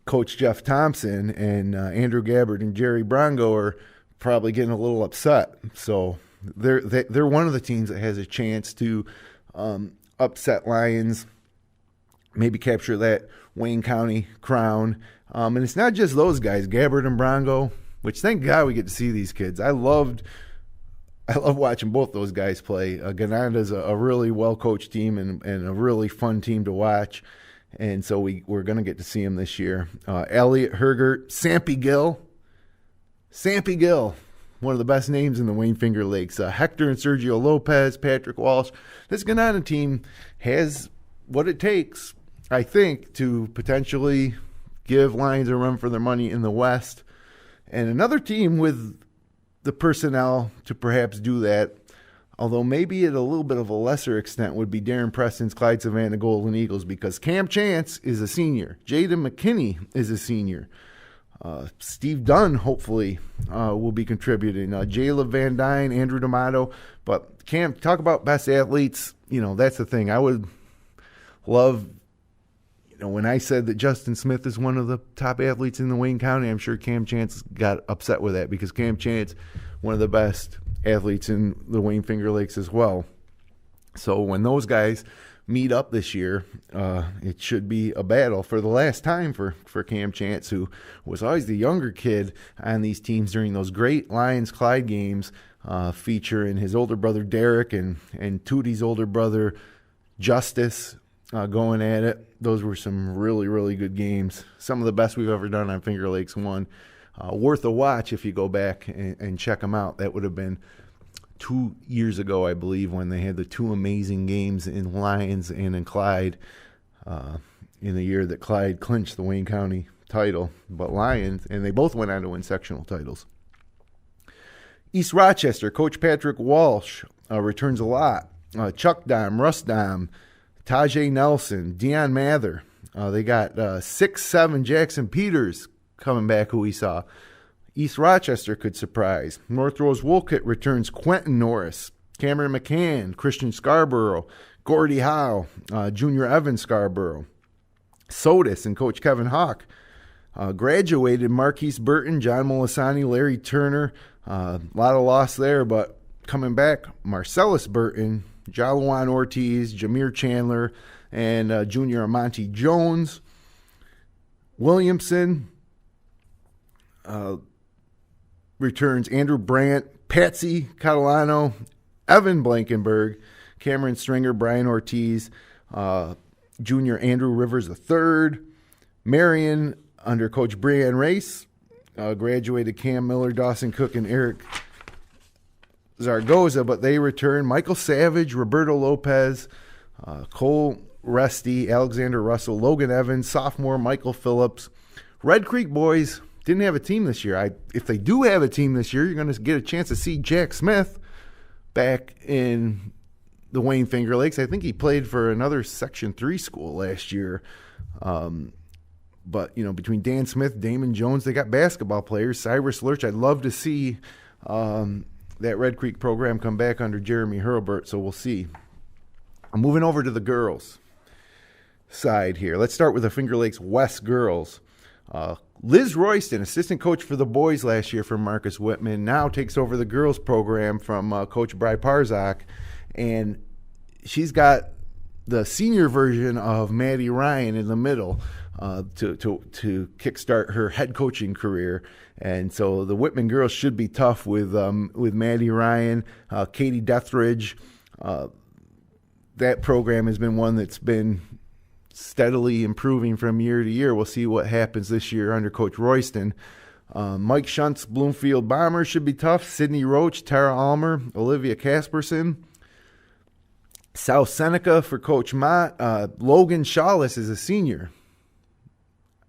Coach Jeff Thompson and Andrew Gabbard and Jerry Brongo are probably getting a little upset. So they're one of the teams that has a chance to upset Lions, maybe capture that Wayne County crown. And it's not just those guys, Gabbard and Brongo, which thank God we get to see these kids. I love watching both those guys play. Ganonda's a really well-coached team and a really fun team to watch. And so we're going to get to see him this year. Elliot Hergert, Sampy Gill, one of the best names in the Wayne Finger Lakes. Hector and Sergio Lopez, Patrick Walsh. This Ganonda team has what it takes, I think, to potentially give Lions a run for their money in the West. And another team with the personnel to perhaps do that, although maybe at a little bit of a lesser extent, would be Darren Preston's Clyde Savannah Golden Eagles, because Cam Chance is a senior. Jaden McKinney is a senior. Steve Dunn, hopefully, will be contributing. Jayla Van Dyne, Andrew D'Amato. But Cam, talk about best athletes. That's the thing. I would love, when I said that Justin Smith is one of the top athletes in the Wayne County, I'm sure Cam Chance got upset with that, because Cam Chance, one of the best athletes in the Wayne Finger Lakes as well. So when those guys meet up this year, it should be a battle for the last time for Cam Chance, who was always the younger kid on these teams during those great Lions-Clyde games, featuring his older brother Derek and Tootie's older brother Justice going at it. Those were some really, really good games. Some of the best we've ever done on Finger Lakes 1. Worth a watch if you go back and check them out. That would have been 2 years ago, I believe, when they had the 2 amazing games in Lions and in Clyde in the year that Clyde clinched the Wayne County title. But Lions, and they both went on to win sectional titles. East Rochester, Coach Patrick Walsh returns a lot. Chuck Dom, Russ Dom, Tajay Nelson, Deion Mather. They got 6'7" Jackson Peters coming back, who we saw. East Rochester could surprise. North Rose Wolcott returns Quentin Norris, Cameron McCann, Christian Scarborough, Gordie Howe, Junior Evan Scarborough. Sodus and Coach Kevin Hawk. Graduated Marquise Burton, John Molisani, Larry Turner. A lot of loss there, but coming back, Marcellus Burton, Jalawan Ortiz, Jameer Chandler, and Junior Amonte Jones. Williamson returns Andrew Brandt, Patsy Catalano, Evan Blankenberg, Cameron Stringer, Brian Ortiz, Junior Andrew Rivers III. Marion, under Coach Brian Race, graduated Cam Miller, Dawson Cook, and Eric Zaragoza, but they return Michael Savage, Roberto Lopez, Cole Resty, Alexander Russell, Logan Evans, sophomore Michael Phillips. Red Creek boys didn't have a team this year. If they do have a team this year, you're going to get a chance to see Jack Smith back in the Wayne Finger Lakes. I think he played for another Section 3 school last year. But, between Dan Smith, Damon Jones, they got basketball players. Cyrus Lurch, I'd love to see that Red Creek program come back under Jeremy Hurlburt, so we'll see. I'm moving over to the girls side here. Let's start with the Finger Lakes West girls. Liz Royston, assistant coach for the boys last year for Marcus Whitman, now takes over the girls program from Coach Bry Parzak, and she's got the senior version of Maddie Ryan in the middle to kickstart her head coaching career. And so the Whitman girls should be tough with Maddie Ryan, Katie Deathridge. That program has been one that's been steadily improving from year to year. We'll see what happens this year under Coach Royston. Mike Shuntz, Bloomfield Bombers should be tough. Sydney Roach, Tara Almer, Olivia Casperson. South Seneca for Coach Mott. Logan Shawless is a senior,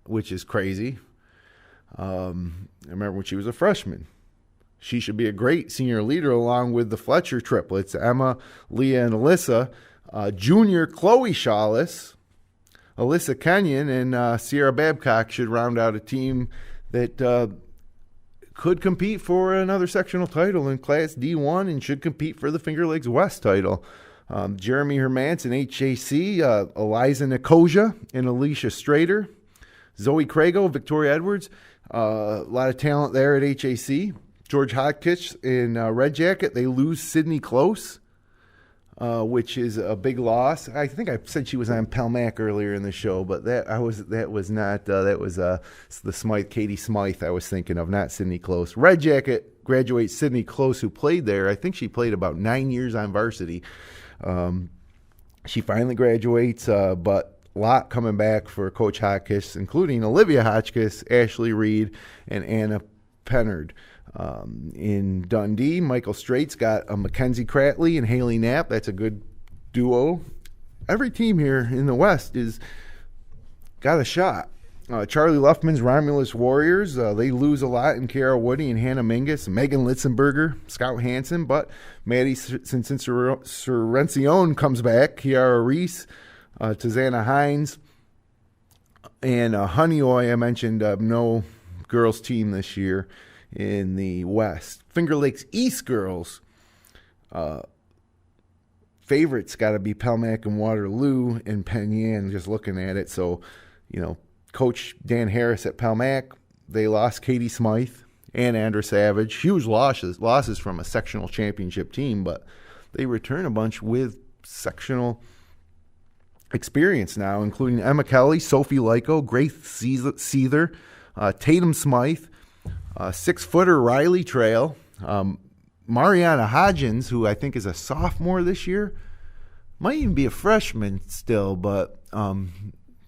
which is crazy. I remember when she was a freshman. She should be a great senior leader along with the Fletcher triplets, Emma, Leah, and Alyssa. Junior Chloe Shawless, Alyssa Kenyon, and Sierra Babcock should round out a team that could compete for another sectional title in Class D1 and should compete for the Finger Lakes West title. Jeremy Hermance in HAC, Eliza Nicosia and Alicia Strader. Zoe Crago, Victoria Edwards, a lot of talent there at HAC. George Hodkitch in Red Jacket, they lose Sydney Close, which is a big loss. I think I said she was on Pelmac earlier in the show, but that was not the Smythe, Katie Smythe I was thinking of, not Sydney Close. Red Jacket graduates Sydney Close, who played there. I think she played about 9 years on varsity. She finally graduates, but a lot coming back for Coach Hotchkiss, including Olivia Hotchkiss, Ashley Reed, and Anna Pennard. In Dundee, Michael Straight's got a Mackenzie Cratley and Haley Knapp. That's a good duo. Every team here in the West is got a shot. Charlie Luffman's Romulus Warriors, they lose a lot in Kara Woody and Hannah Mingus, Megan Litzenberger, Scout Hansen, but Maddie Sorrencione comes back, Kiara Reese, Tazana Hines, and Honeyoy, I mentioned, no girls team this year in the West. Finger Lakes East girls, favorites got to be Pelmac and Waterloo and Penn Yan, just looking at it. So, Coach Dan Harris at Pelmac, they lost Katie Smythe and Andra Savage. Huge losses from a sectional championship team, but they return a bunch with sectional experience now, including Emma Kelly, Sophie Lyko, Grace Seether, Tatum Smythe, 6-footer Riley Trail, Mariana Hodgins, who I think is a sophomore this year, might even be a freshman still, but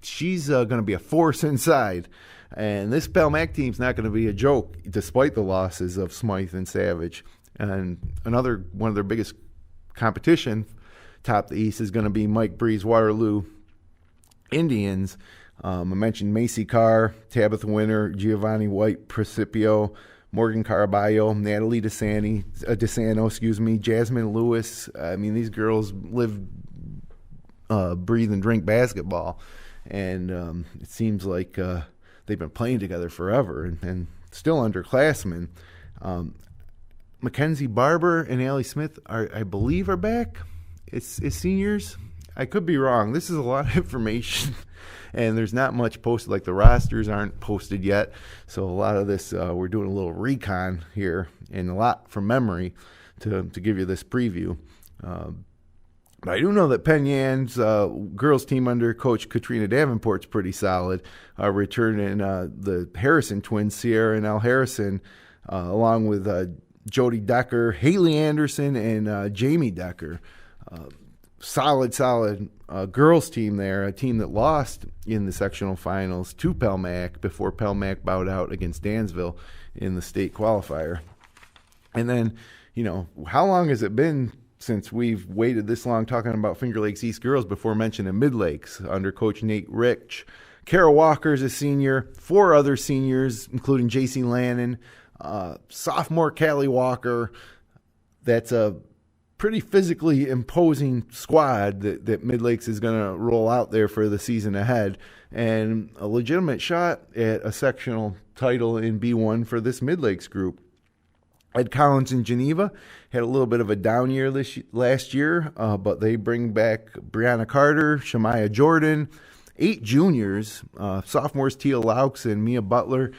she's going to be a force inside. And this Pelmac team's not going to be a joke, despite the losses of Smythe and Savage. And another one of their biggest competition, top the East, is going to be Mike Breeze Waterloo Indians. I mentioned Macy Carr, Tabitha Winter, Giovanni White Principio, Morgan Caraballo, Natalie DeSano, Jasmine Lewis. I mean, these girls live breathe and drink basketball. And it seems like they've been playing together forever and still underclassmen. Mackenzie Barber and Allie Smith, I believe, are back. It's seniors. I could be wrong. This is a lot of information, and there's not much posted. Like the rosters aren't posted yet, so a lot of this we're doing a little recon here and a lot from memory to give you this preview. But I do know that Penn Yan's girls team under Coach Katrina Davenport's pretty solid, returning the Harrison twins, Sierra and Al Harrison, along with Jody Decker, Haley Anderson, and Jamie Decker. Solid girls team there, a team that lost in the sectional finals to Pelmac before Pelmac bowed out against Dansville in the state qualifier. And then, how long has it been since we've waited this long talking about Finger Lakes East girls before mentioning Mid Lakes under Coach Nate Rich? Kara Walker's a senior, 4 other seniors, including J.C. Lannon, sophomore Callie Walker. That's a pretty physically imposing squad that Mid Lakes is going to roll out there for the season ahead, and a legitimate shot at a sectional title in B1 for this Mid Lakes group. Ed Collins in Geneva had a little bit of a down year last year, but they bring back Brianna Carter, Shemaya Jordan, 8 juniors, sophomores Tia Laux and Mia Butler.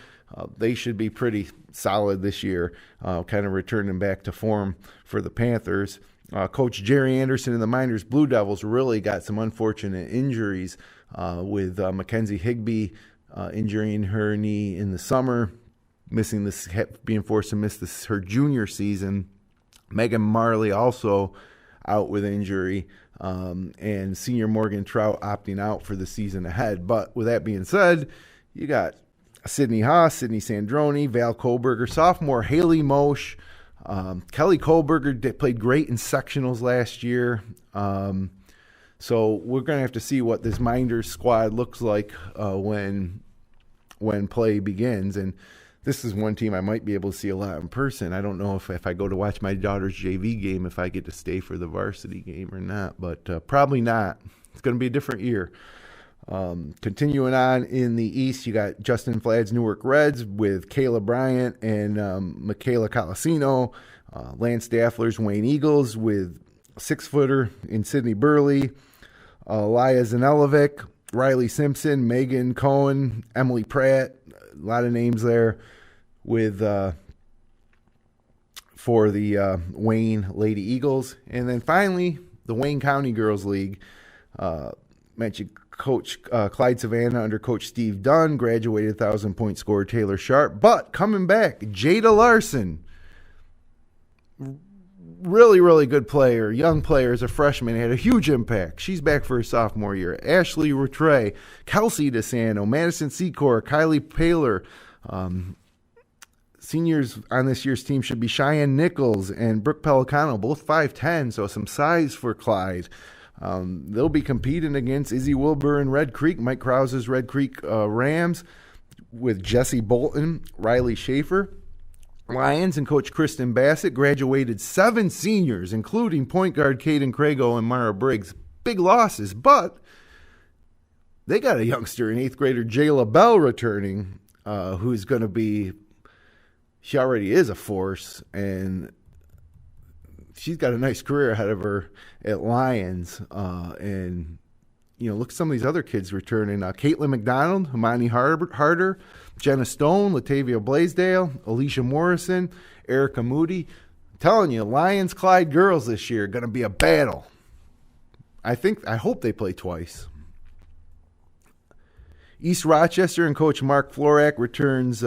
They should be pretty solid this year, kind of returning back to form for the Panthers. Coach Jerry Anderson and the Miners Blue Devils really got some unfortunate injuries with Mackenzie Higbee injuring her knee in the summer, being forced to miss her junior season. Megan Marley also out with injury, and senior Morgan Trout opting out for the season ahead. But with that being said, you got Sydney Haas, Sydney Sandroni, Val Kohlberger, sophomore Haley Mosch, Kelly Kohlberger played great in sectionals last year. So we're going to have to see what this Minders squad looks like when play begins. And this is one team I might be able to see a lot in person. I don't know if I go to watch my daughter's JV game, if I get to stay for the varsity game or not, but probably not. It's going to be a different year. Continuing on in the East, you got Justin Fladd's Newark Reds with Kayla Bryant and Michaela Colasino. Lance Daffler's Wayne Eagles with 6-footer in Sydney Burley. Laya Zanelovic, Riley Simpson, Megan Cohen, Emily Pratt. A lot of names there with for the Wayne Lady Eagles. And then finally, the Wayne County Girls League. Mentioned Coach Clyde Savannah under Coach Steve Dunn, graduated 1,000-point scorer Taylor Sharp. But coming back, Jada Larson, really, really good player, young player as a freshman, had a huge impact. She's back for her sophomore year. Ashley Rattray, Kelsey DeSanto, Madison Secor, Kylie Paler. Seniors on this year's team should be Cheyenne Nichols and Brooke Pelicano, both 5'10", so some size for Clyde. They'll be competing against Izzy Wilbur and Red Creek, Mike Krause's Red Creek Rams, with Jesse Bolton, Riley Schaefer. Lions and Coach Kristen Bassett graduated 7 seniors, including point guard Caden Crago and Mara Briggs. Big losses, but they got a youngster, an 8th grader, Jayla Bell, returning, who's going to be – she already is a force, and she's got a nice career ahead of her at Lions. And, look at some of these other kids returning. Caitlin McDonald, Hermione Harder, Jenna Stone, Latavia Blaisdell, Alicia Morrison, Erica Moody. I'm telling you, Lions Clyde girls this year are going to be a battle. I hope they play twice. East Rochester and Coach Mark Florak returns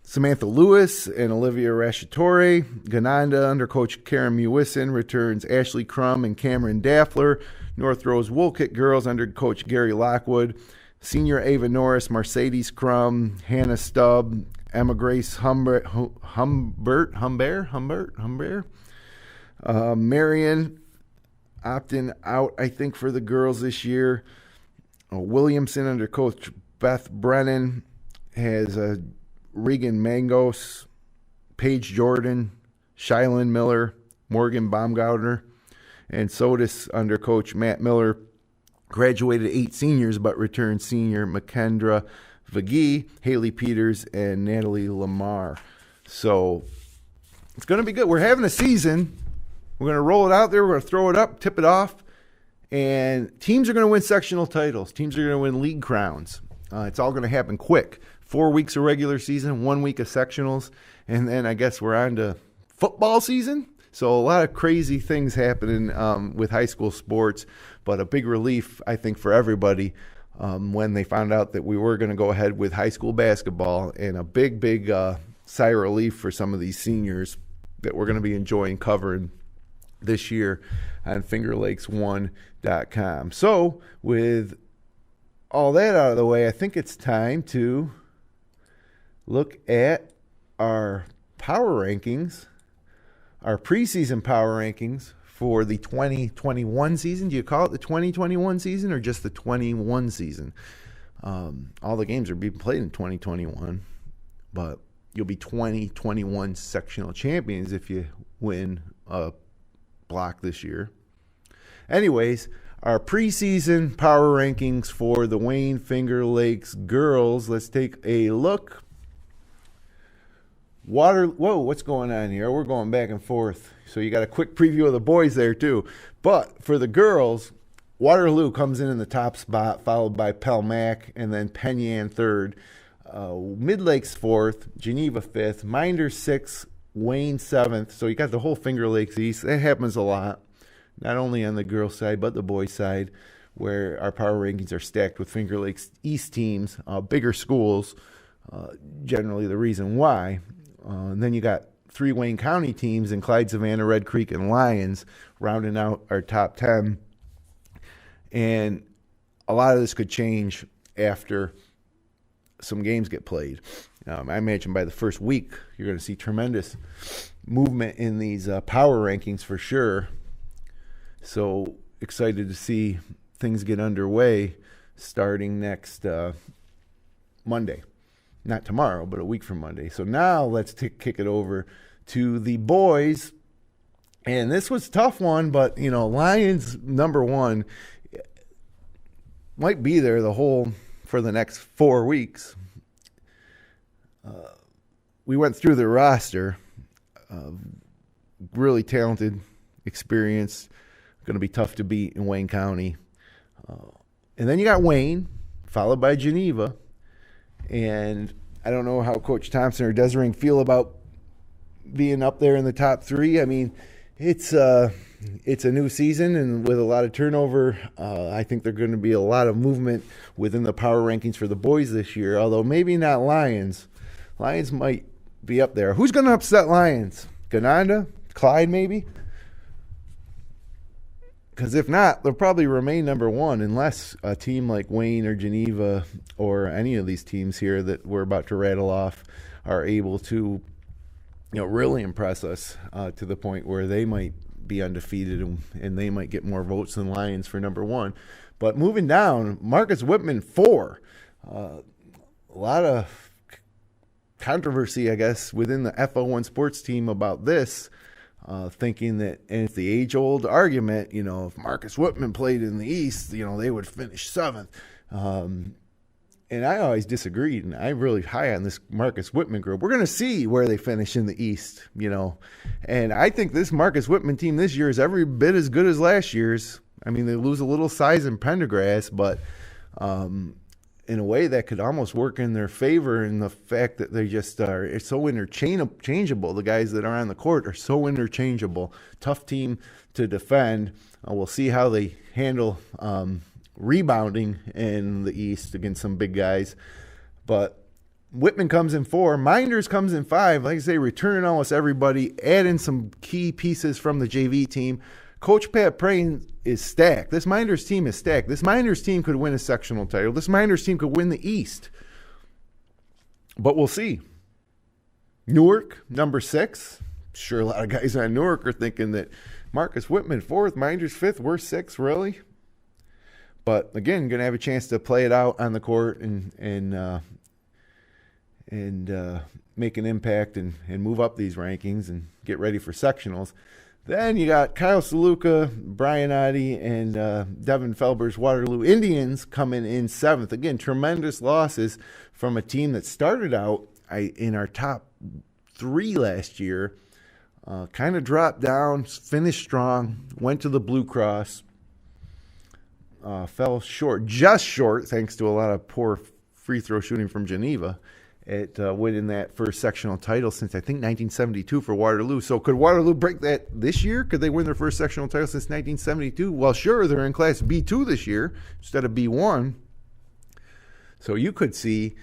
Samantha Lewis and Olivia Rashatore. Gananda under Coach Karen Mewison returns Ashley Crum and Cameron Daffler. North Rose Woolkit girls under Coach Gary Lockwood. Senior Ava Norris, Mercedes Crum, Hannah Stubb, Emma Grace Humbert. Marion opting out, I think, for the girls this year. Williamson under Coach Beth Brennan has Regan Mangos, Paige Jordan, Shylin Miller, Morgan Baumgartner, and Sodus under Coach Matt Miller Graduated 8 seniors, but returned senior McKendra Vagee, Haley Peters, and Natalie Lamar. So it's going to be good. We're having a season. We're going to roll it out there. We're going to throw it up, tip it off. And teams are going to win sectional titles. Teams are going to win league crowns. It's all going to happen quick. 4 weeks of regular season, 1 week of sectionals, and then I guess we're on to football season. So a lot of crazy things happening with high school sports, but a big relief, I think, for everybody when they found out that we were going to go ahead with high school basketball, and a big sigh of relief for some of these seniors that we're going to be enjoying covering this year on FingerLakes1.com. So with all that out of the way, I think it's time to look at our power rankings, our preseason power rankings for the 2021 season. Do you call it the 2021 season or just the 21 season? All the games are being played in 2021, but you'll be 2021 sectional champions if you win a block this year. Anyways, our preseason power rankings for the Wayne Finger Lakes girls. Let's take a look. Whoa, what's going on here? We're going back and forth. So you got a quick preview of the boys there too. But for the girls, Waterloo comes in the top spot, followed by Pelmac, and then Penyan third. Mid-Lakes fourth, Geneva fifth, Minder sixth, Wayne seventh. So you got the whole Finger Lakes East. That happens a lot, not only on the girls' side but the boys' side, where our power rankings are stacked with Finger Lakes East teams, bigger schools, generally the reason why. And then you got 3 Wayne County teams in Clyde, Savannah, Red Creek, and Lyons rounding out our top 10. And a lot of this could change after some games get played. I imagine by the first week, you're going to see tremendous movement in these power rankings for sure. So excited to see things get underway starting next Monday. Not tomorrow, but a week from Monday. So now let's kick it over to the boys. And this was a tough one, but, Lions number 1 might be there for the next 4 weeks. We went through the roster. Really talented, experienced, going to be tough to beat in Wayne County. And then you got Wayne, followed by Geneva. And I don't know how Coach Thompson or Desring feel about being up there in the top 3. I mean, it's a new season, and with a lot of turnover, I think there's going to be a lot of movement within the power rankings for the boys this year, although maybe not Lions. Lions might be up there. Who's going to upset Lions? Gananda? Clyde maybe? Because if not, they'll probably remain number 1 unless a team like Wayne or Geneva or any of these teams here that we're about to rattle off are able to, really impress us to the point where they might be undefeated and they might get more votes than Lions for number 1. But moving down, Marcus Whitman 4. A lot of controversy, I guess, within the FL1 Sports team about this. Thinking that, and it's the age-old argument, if Marcus Whitman played in the East, they would finish 7th. And I always disagreed, and I'm really high on this Marcus Whitman group. We're going to see where they finish in the East, And I think this Marcus Whitman team this year is every bit as good as last year's. I mean, they lose a little size in Pendergrass, but in a way that could almost work in their favor in the fact that they just are it's so interchangeable. The guys that are on the court are so interchangeable. Tough team to defend. We'll see how they handle rebounding in the East against some big guys. But Whitman comes in 4. Minders comes in 5. Like I say, returning almost everybody, adding some key pieces from the JV team. Coach Pat Prain is stacked. This Minders team is stacked. This Minders team could win a sectional title. This Minders team could win the East. But we'll see. Newark, number 6. Sure, a lot of guys on Newark are thinking that Marcus Whitman 4th, Minders 5th, we're 6th, really? But, again, going to have a chance to play it out on the court and make an impact and move up these rankings and get ready for sectionals. Then you got Kyle Saluka, Brian Oddie, and Devin Felber's Waterloo Indians coming in 7th. Again, tremendous losses from a team that started out in our top 3 last year. Kind of dropped down, finished strong, went to the Blue Cross, fell short, just short, thanks to a lot of poor free throw shooting from Geneva at winning that first sectional title since, I think, 1972 for Waterloo. So could Waterloo break that this year? Could they win their first sectional title since 1972? Well, sure, they're in Class B2 this year instead of B1. So you could see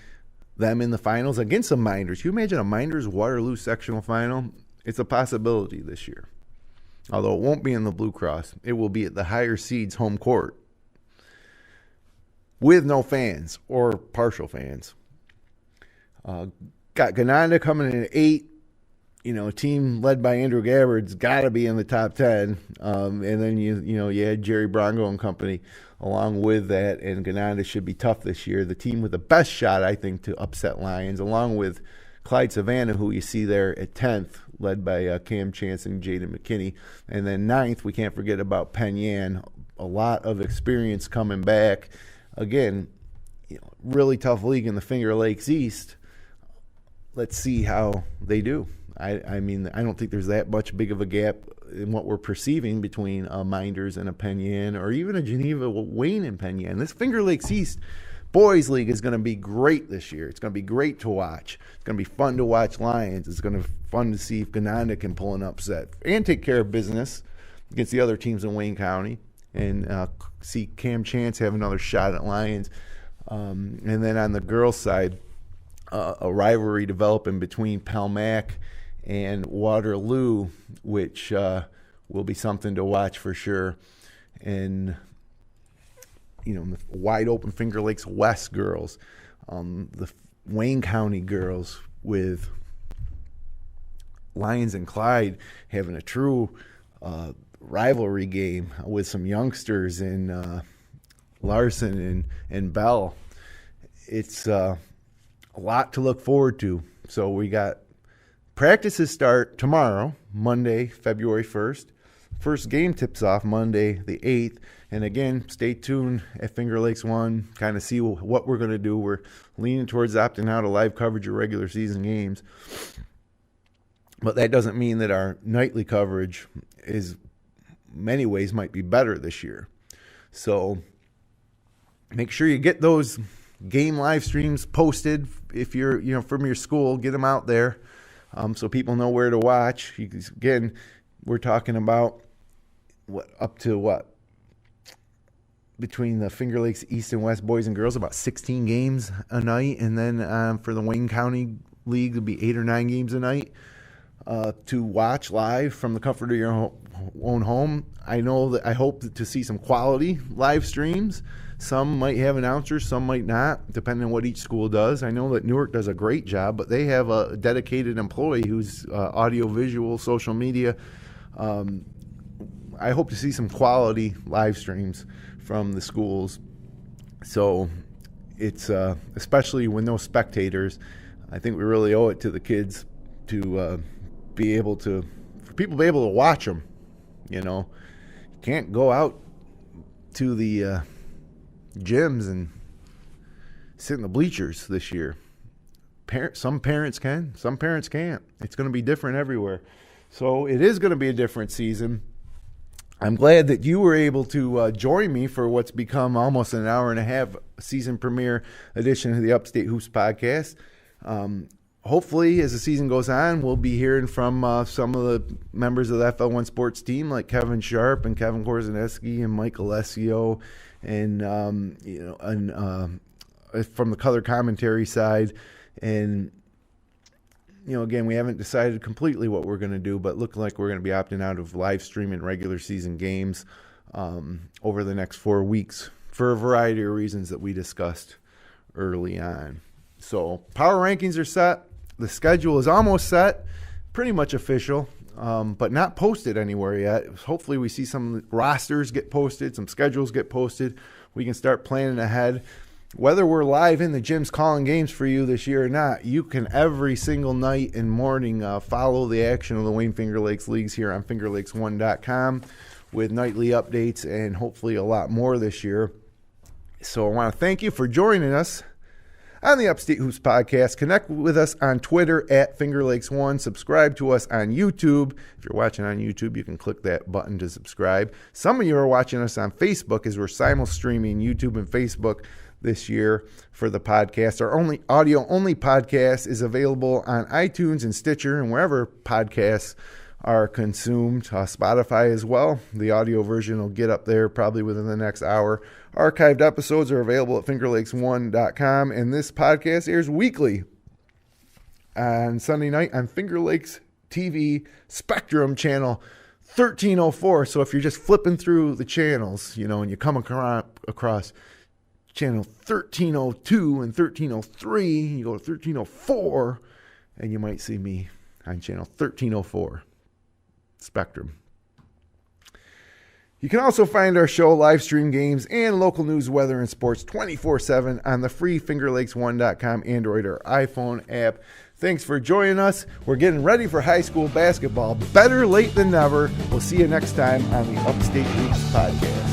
them in the finals against the Minders. Can you imagine a Minders-Waterloo sectional final? It's a possibility this year. Although it won't be in the Blue Cross. It will be at the higher seeds home court with no fans or partial fans. Got Gananda coming in at 8. You know, a team led by Andrew Gabbard's got to be in the top 10. And then you had Jerry Bronco and company along with that, and Gananda should be tough this year. The team with the best shot, I think, to upset Lions, along with Clyde Savannah, who you see there at 10th, led by Cam Chance and Jaden McKinney. And then 9th, we can't forget about Penn Yan. A lot of experience coming back. Again, really tough league in the Finger Lakes East. Let's see how they do. I mean, I don't think there's that much big of a gap in what we're perceiving between a Minders and a Penn Yan, or even a Geneva Wayne and Penn Yan. This Finger Lakes East Boys League is going to be great this year. It's going to be great to watch. It's going to be fun to watch Lions. It's going to be fun to see if Gananda can pull an upset and take care of business against the other teams in Wayne County, and see Cam Chance have another shot at Lions. And then on the girls' side, a rivalry developing between Palmac and Waterloo, which will be something to watch for sure. And the wide open Finger Lakes West girls, the Wayne County girls with Lions and Clyde having a true rivalry game with some youngsters in Larson and Bell. It's a lot to look forward to. So we got practices start tomorrow, Monday, February 1st. First game tips off Monday the 8th. And again, stay tuned at Finger Lakes 1, kind of see what we're going to do. We're leaning towards opting out of live coverage of regular season games. But that doesn't mean that our nightly coverage is, many ways, might be better this year. So make sure you get those game live streams posted. If you're, from your school, get them out there so people know where to watch. Again, we're talking about between the Finger Lakes East and West boys and girls, about 16 games a night. And then for the Wayne County League, it'll be 8 or 9 games a night to watch live from the comfort of your own home. I hope to see some quality live streams. Some might have announcers, some might not, depending on what each school does. I know that Newark does a great job, but they have a dedicated employee who's audio-visual, social media. I hope to see some quality live streams from the schools. So it's especially when no spectators, I think we really owe it to the kids to for people to be able to watch them. You can't go out to the gyms and sit in the bleachers this year. Some parents can, some parents can't. It's going to be different everywhere. So it is going to be a different season. I'm glad that you were able to join me for what's become almost an hour and a half season premiere edition of the Upstate Hoops Podcast. Hopefully, as the season goes on, we'll be hearing from some of the members of the FL1 Sports team, like Kevin Sharp and Kevin Korzaneski and Mike Alessio, and from the color commentary side. And again, we haven't decided completely what we're going to do, but look like we're going to be opting out of live streaming regular season games over the next 4 weeks for a variety of reasons that we discussed early on. So power rankings are set. The schedule is almost set, pretty much official, but not posted anywhere yet. Hopefully we see some rosters get posted, some schedules get posted. We can start planning ahead. whether we're live in the gyms calling games for you this year or not, you can every single night and morning follow the action of the Wayne Finger Lakes Leagues here on FingerLakes1.com with nightly updates and hopefully a lot more this year. So I want to thank you for joining us on the Upstate Hoops Podcast. Connect with us on Twitter at FingerLakes1. Subscribe to us on YouTube. If you're watching on YouTube, you can click that button to subscribe. Some of you are watching us on Facebook as we're simul-streaming YouTube and Facebook this year for the podcast. Our audio-only podcast is available on iTunes and Stitcher and wherever podcasts are consumed. Spotify as well. The audio version will get up there probably within the next hour. Archived episodes are available at FingerLakes1.com, and this podcast airs weekly on Sunday night on Finger Lakes TV Spectrum channel 1304. So if you're just flipping through the channels, and you come across channel 1302 and 1303, you go to 1304, and you might see me on channel 1304 Spectrum. You can also find our show, live stream games, and local news, weather, and sports 24/7 on the free FingerLakes1.com Android or iPhone app. Thanks for joining us. We're getting ready for high school basketball. Better late than never. We'll see you next time on the Upstate Hoops Podcast.